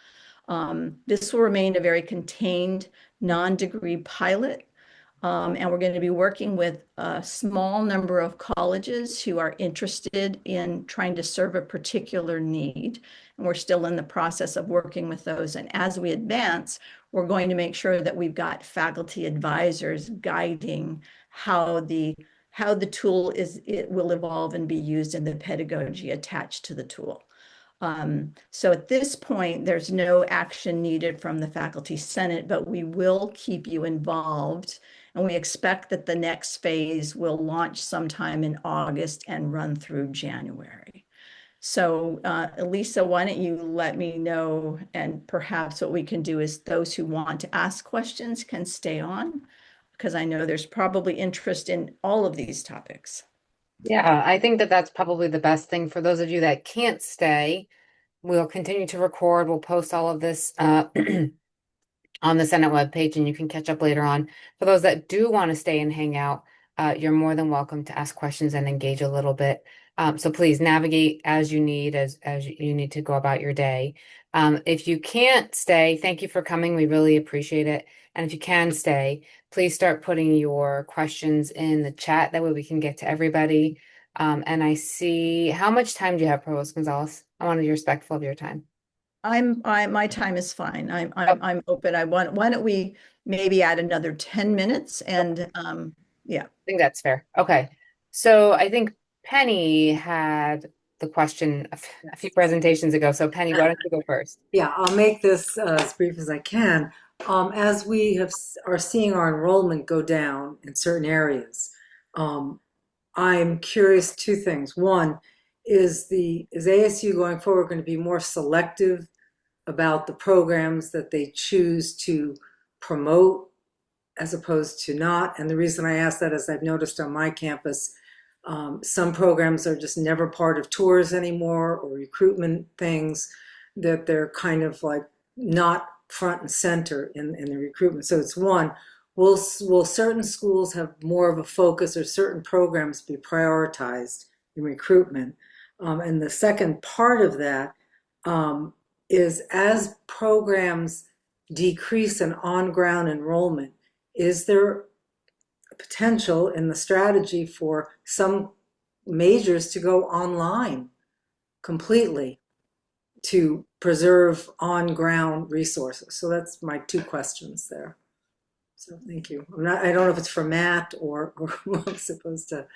This will remain a very contained non-degree pilot. And we're going to be working with a small number of colleges who are interested in trying to serve a particular need. And we're still in the process of working with those. And as we advance, we're going to make sure that we've got faculty advisors guiding how the tool will evolve and be used in the pedagogy attached to the tool. So at this point, there's no action needed from the Faculty Senate, but we will keep you involved. And we expect that the next phase will launch sometime in August and run through January. So Elisa, why don't you let me know, and perhaps what we can do is those who want to ask questions can stay on, because I know there's probably interest in all of these topics. Yeah, I think that that's probably the best thing. For those of you that can't stay, we'll continue to record. We'll post all of this on the Senate webpage, and you can catch up later on. For those that do want to stay and hang out, you're more than welcome to ask questions and engage a little bit. So please navigate as you need, as you need to go about your day. If you can't stay, thank you for coming. We really appreciate it. And if you can stay, please start putting your questions in the chat. That way we can get to everybody. And I see, how much time do you have, Provost Gonzalez? I want to be respectful of your time. My time is fine. I'm open. Why don't we maybe add another 10 minutes and yeah. I think that's fair. Okay. So I think Penny had the question a few presentations ago. So Penny, why don't you go first? Yeah, I'll make this as brief as I can. As we are seeing our enrollment go down in certain areas, I'm curious 2 things. One, is ASU going forward going to be more selective about the programs that they choose to promote as opposed to not? And the reason I ask that is I've noticed on my campus, some programs are just never part of tours anymore or recruitment things, that they're kind of like not front and center in the recruitment. So it's one, will certain schools have more of a focus or certain programs be prioritized in recruitment? And the second part of that is, as programs decrease in on-ground enrollment, is there a potential in the strategy for some majors to go online completely to preserve on-ground resources? So that's my 2 questions there. So thank you. I don't know if it's for Matt or who I'm supposed to.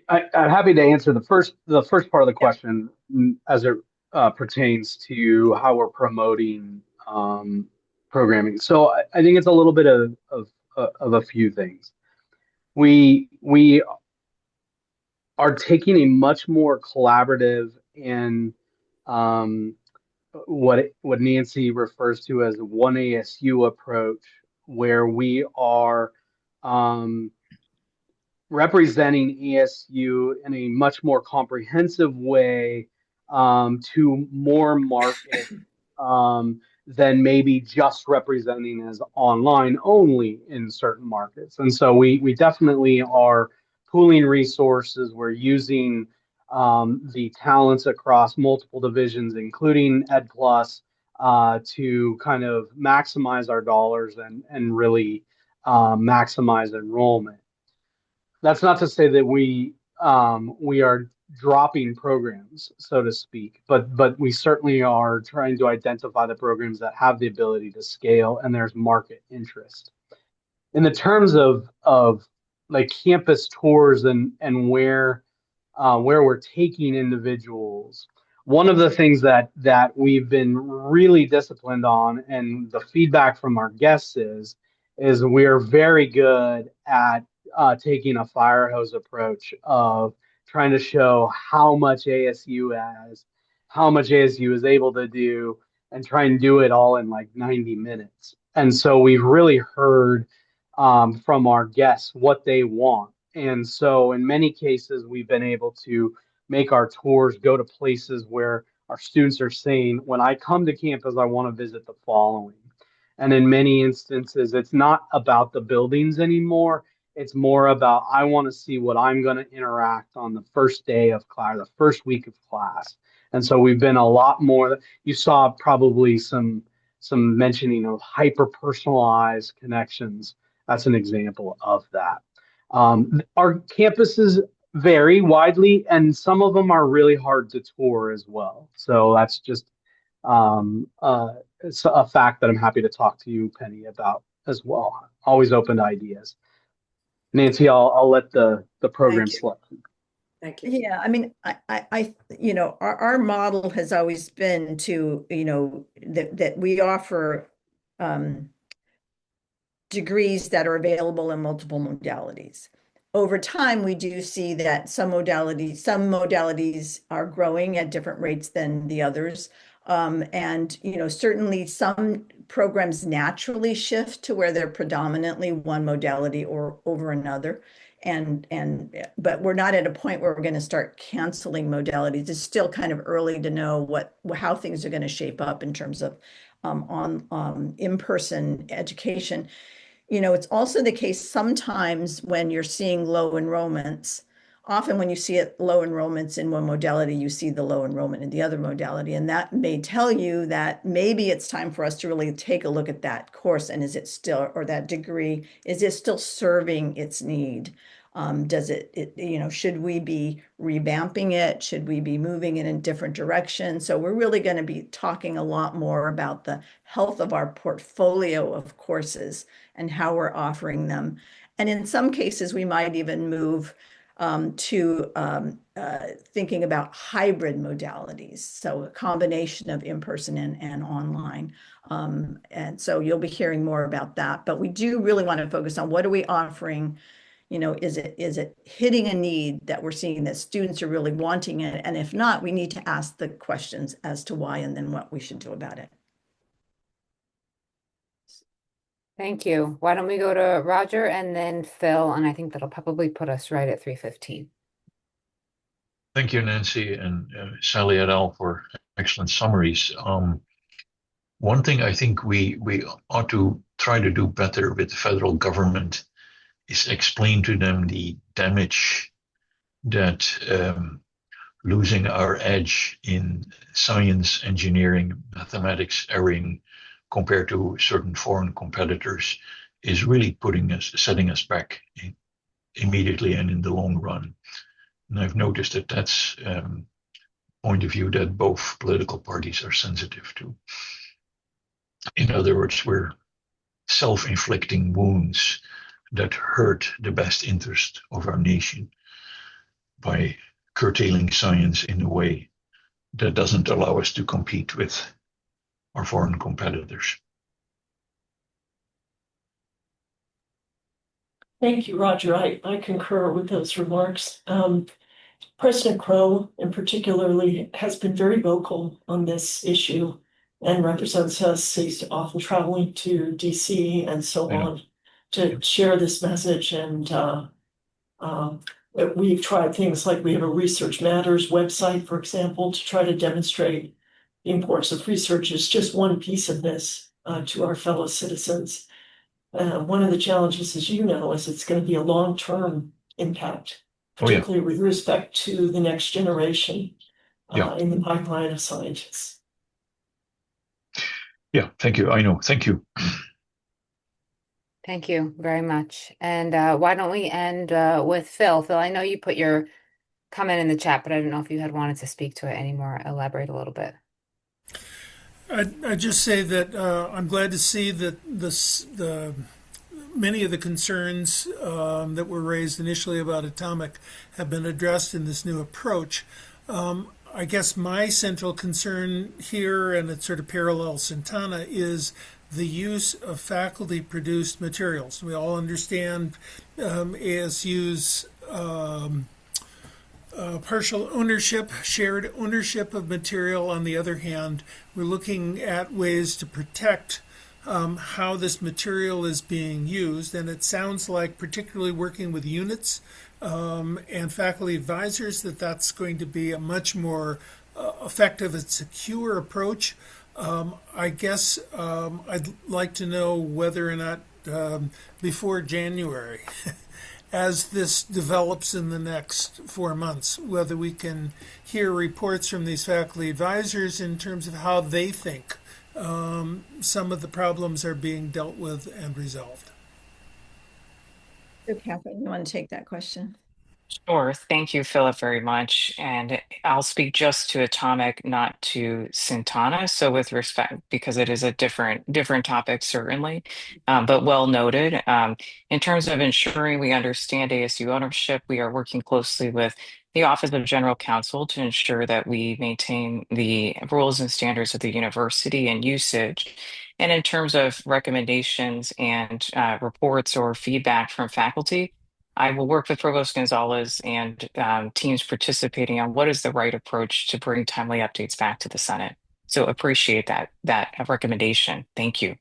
I'm happy to answer the first part of the question as it pertains to how we're promoting programming. So I think it's a little bit of a few things. We are taking a much more collaborative and what Nancy refers to as one ASU approach, where we are representing ASU in a much more comprehensive way to more markets than maybe just representing as online only in certain markets. And so we definitely are pooling resources. We're using the talents across multiple divisions, including Ed Plus, to kind of maximize our dollars and really maximize enrollment. That's not to say that we are dropping programs, so to speak, but we certainly are trying to identify the programs that have the ability to scale and there's market interest. In the terms of like campus tours and where we're taking individuals, one of the things that we've been really disciplined on, and the feedback from our guests is we're very good at taking a fire hose approach of trying to show how much ASU has, how much ASU is able to do, and try and do it all in like 90 minutes. And so we've really heard from our guests what they want. And so in many cases, we've been able to make our tours go to places where our students are saying, when I come to campus, I want to visit the following. And in many instances, it's not about the buildings anymore. It's more about, I want to see what I'm going to interact on the first day of class, the first week of class. And so we've been a lot more. You saw probably some mentioning of hyper personalized connections. That's an example of that. Our campuses vary widely, and some of them are really hard to tour as well. So that's just it's a fact that I'm happy to talk to you, Penny, about as well. Always open to ideas. Nancy, I'll let the program select. Thank you. Yeah, I mean, I our model has always been to, that we offer degrees that are available in multiple modalities. Over time, we do see that some modalities are growing at different rates than the others. And certainly some programs naturally shift to where they're predominantly one modality or over another. But we're not at a point where we're going to start canceling modalities. It's still kind of early to know how things are going to shape up in terms of in-person education. It's also the case sometimes when you're seeing low enrollments. Often when you see low enrollments in one modality, you see the low enrollment in the other modality. And that may tell you that maybe it's time for us to really take a look at that course. And is it still, or that degree, is it still serving its need? Does should we be revamping it? Should we be moving it in different directions? So we're really going to be talking a lot more about the health of our portfolio of courses and how we're offering them. And in some cases, we might even move to thinking about hybrid modalities. So a combination of in-person and online. And so you'll be hearing more about that. But we do really want to focus on what are we offering. Is it hitting a need that we're seeing that students are really wanting it? And if not, we need to ask the questions as to why and then what we should do about it. Thank you. Why don't we go to Roger and then Phil? And I think that'll probably put us right at 3:15. Thank you, Nancy and Sally et al. For excellent summaries. One thing I think we ought to try to do better with the federal government is explain to them the damage that losing our edge in science, engineering, mathematics, erring compared to certain foreign competitors is really setting us back immediately and in the long run. And I've noticed that that's a point of view that both political parties are sensitive to. In other words, we're self-inflicting wounds that hurt the best interest of our nation by curtailing science in a way that doesn't allow us to compete with our foreign competitors. Thank you, Roger. I concur with those remarks. President Crow, in particularly, has been very vocal on this issue and represents us. He's often traveling to DC and so I know. on to share this message. And we've tried things like we have a Research Matters website, for example, to try to demonstrate the importance of research is just one piece of this to our fellow citizens. One of the challenges, as you know, is it's going to be a long-term impact, Oh, yeah. particularly with respect to the next generation Yeah. in the pipeline of scientists. Yeah. Thank you. I know. Thank you. Thank you very much. And why don't we end with Phil? Phil, I know you put your comment in the chat, but I don't know if you had wanted to speak to it anymore. Elaborate a little bit. I just say that I'm glad to see that the many of the concerns that were raised initially about atomic have been addressed in this new approach. I guess my central concern here, and it sort of parallels Santana, is the use of faculty-produced materials. We all understand ASU's partial ownership, shared ownership of material. On the other hand, we're looking at ways to protect how this material is being used. And it sounds like, particularly working with units and faculty advisors, that that's going to be a much more effective and secure approach. I guess I'd like to know whether or not before January, as this develops in the next 4 months, whether we can hear reports from these faculty advisors in terms of how they think some of the problems are being dealt with and resolved. So Catherine, you want to take that question? Sure. Thank you, Philip, very much. And I'll speak just to atomic, not to Santana. So with respect, because it is a different topic, certainly, but well noted. In terms of ensuring we understand ASU ownership, we are working closely with the Office of General Counsel to ensure that we maintain the rules and standards of the university and usage. And in terms of recommendations and reports or feedback from faculty, I will work with Provost Gonzalez and teams participating on what is the right approach to bring timely updates back to the Senate. So appreciate that recommendation. Thank you.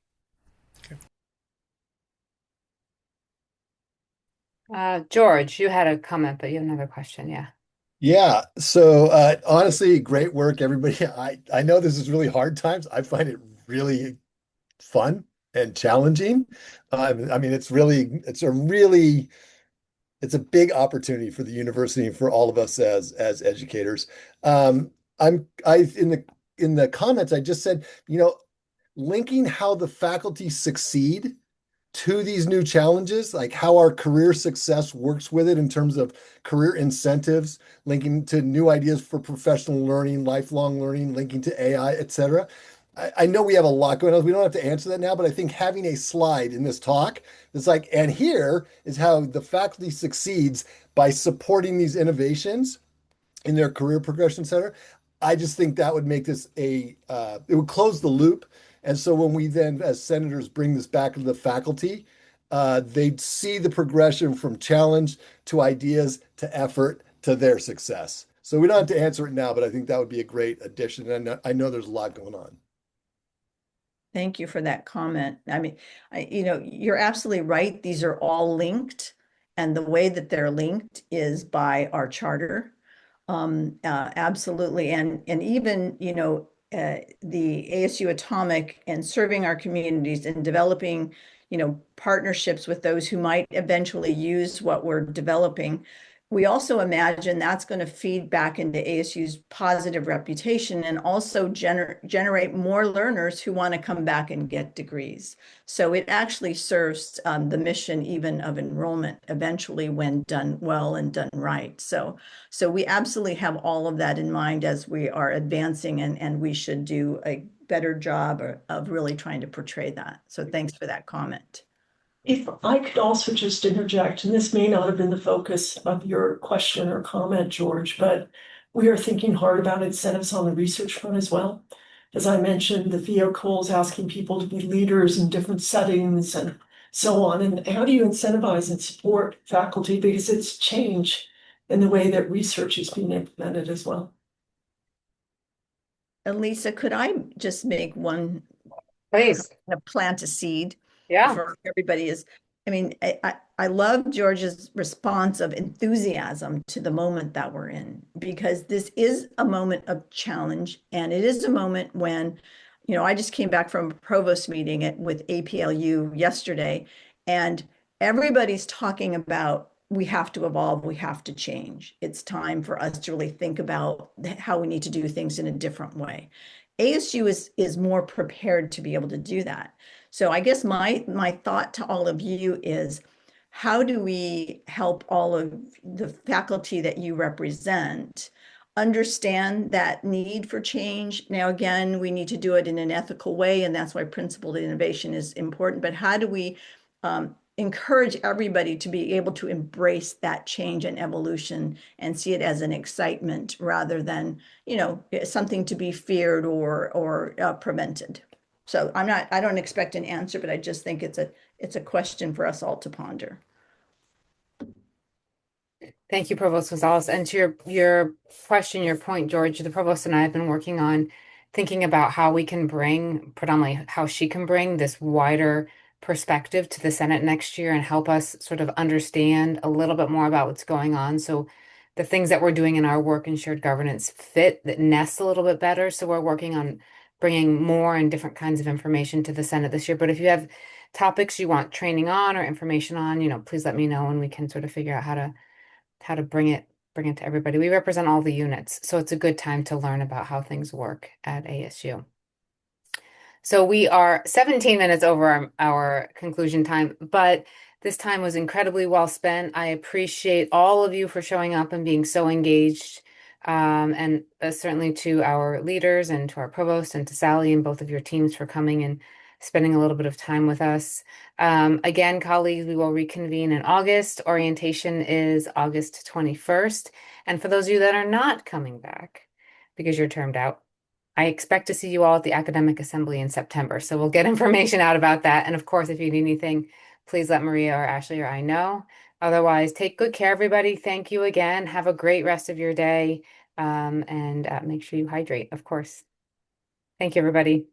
George, you had a comment, but you have another question. Yeah. Yeah. So honestly, great work, everybody. I know this is really hard times. I find it really fun and challenging. I mean, it's a big opportunity for the university and for all of us as educators. In the comments, I just said, linking how the faculty succeed to these new challenges, like how our career success works with it in terms of career incentives, linking to new ideas for professional learning, lifelong learning, linking to AI, et cetera. I know we have a lot going on. We don't have to answer that now, but I think having a slide in this talk that's like, and here is how the faculty succeeds by supporting these innovations in their career progression center. I just think that would make this it would close the loop. And so when we then, as senators, bring this back to the faculty, they'd see the progression from challenge to ideas to effort to their success. So we don't have to answer it now, but I think that would be a great addition. And I know there's a lot going on. Thank you for that comment. I mean, you're absolutely right. These are all linked, and the way that they're linked is by our charter. Absolutely. And even, the ASU Atomic and serving our communities and developing, partnerships with those who might eventually use what we're developing. We also imagine that's going to feed back into ASU's positive reputation and also generate more learners who want to come back and get degrees. So it actually serves the mission even of enrollment eventually when done well and done right. So we absolutely have all of that in mind as we are advancing, and we should do a better job of really trying to portray that. So thanks for that comment. If I could also just interject, and this may not have been the focus of your question or comment, George, but we are thinking hard about incentives on the research front as well. As I mentioned, the vehicle is asking people to be leaders in different settings and so on. And how do you incentivize and support faculty? Because it's change in the way that research is being implemented as well. Elisa, could I just make one, Please. plant a seed Yeah. for everybody is, I mean, I love George's response of enthusiasm to the moment that we're in, because this is a moment of challenge. And it is a moment when, you know, I just came back from a provost meeting with APLU yesterday, and everybody's talking about we have to evolve, we have to change. It's time for us to really think about how we need to do things in a different way. ASU is more prepared to be able to do that. So I guess my thought to all of you is, how do we help all of the faculty that you represent understand that need for change? Now, again, we need to do it in an ethical way, and that's why principled innovation is important. But how do we encourage everybody to be able to embrace that change and evolution and see it as an excitement rather than, you know, something to be feared or prevented? So I don't expect an answer, but I just think it's a question for us all to ponder. Thank you, Provost Gonzalez. And to your question, your point, George, the Provost and I have been working on thinking about how we can bring, predominantly how she can bring this wider perspective to the Senate next year and help us sort of understand a little bit more about what's going on. So the things that we're doing in our work in shared governance fit, that nest a little bit better. So we're working on bringing more and different kinds of information to the Senate this year. But if you have topics you want training on or information on, you know, please let me know and we can sort of figure out how to bring it to everybody. We represent all the units, so it's a good time to learn about how things work at ASU. So we are 17 minutes over our conclusion time, but this time was incredibly well spent. I appreciate all of you for showing up and being so engaged, and certainly to our leaders and to our provost and to Sally and both of your teams for coming and spending a little bit of time with us. Again, colleagues, we will reconvene in August. Orientation is August 21st. And for those of you that are not coming back because you're termed out, I expect to see you all at the Academic Assembly in September. So we'll get information out about that. And of course, if you need anything, please let Maria or Ashley or I know. Otherwise, take good care, everybody. Thank you again. Have a great rest of your day. And make sure you hydrate, of course. Thank you, everybody.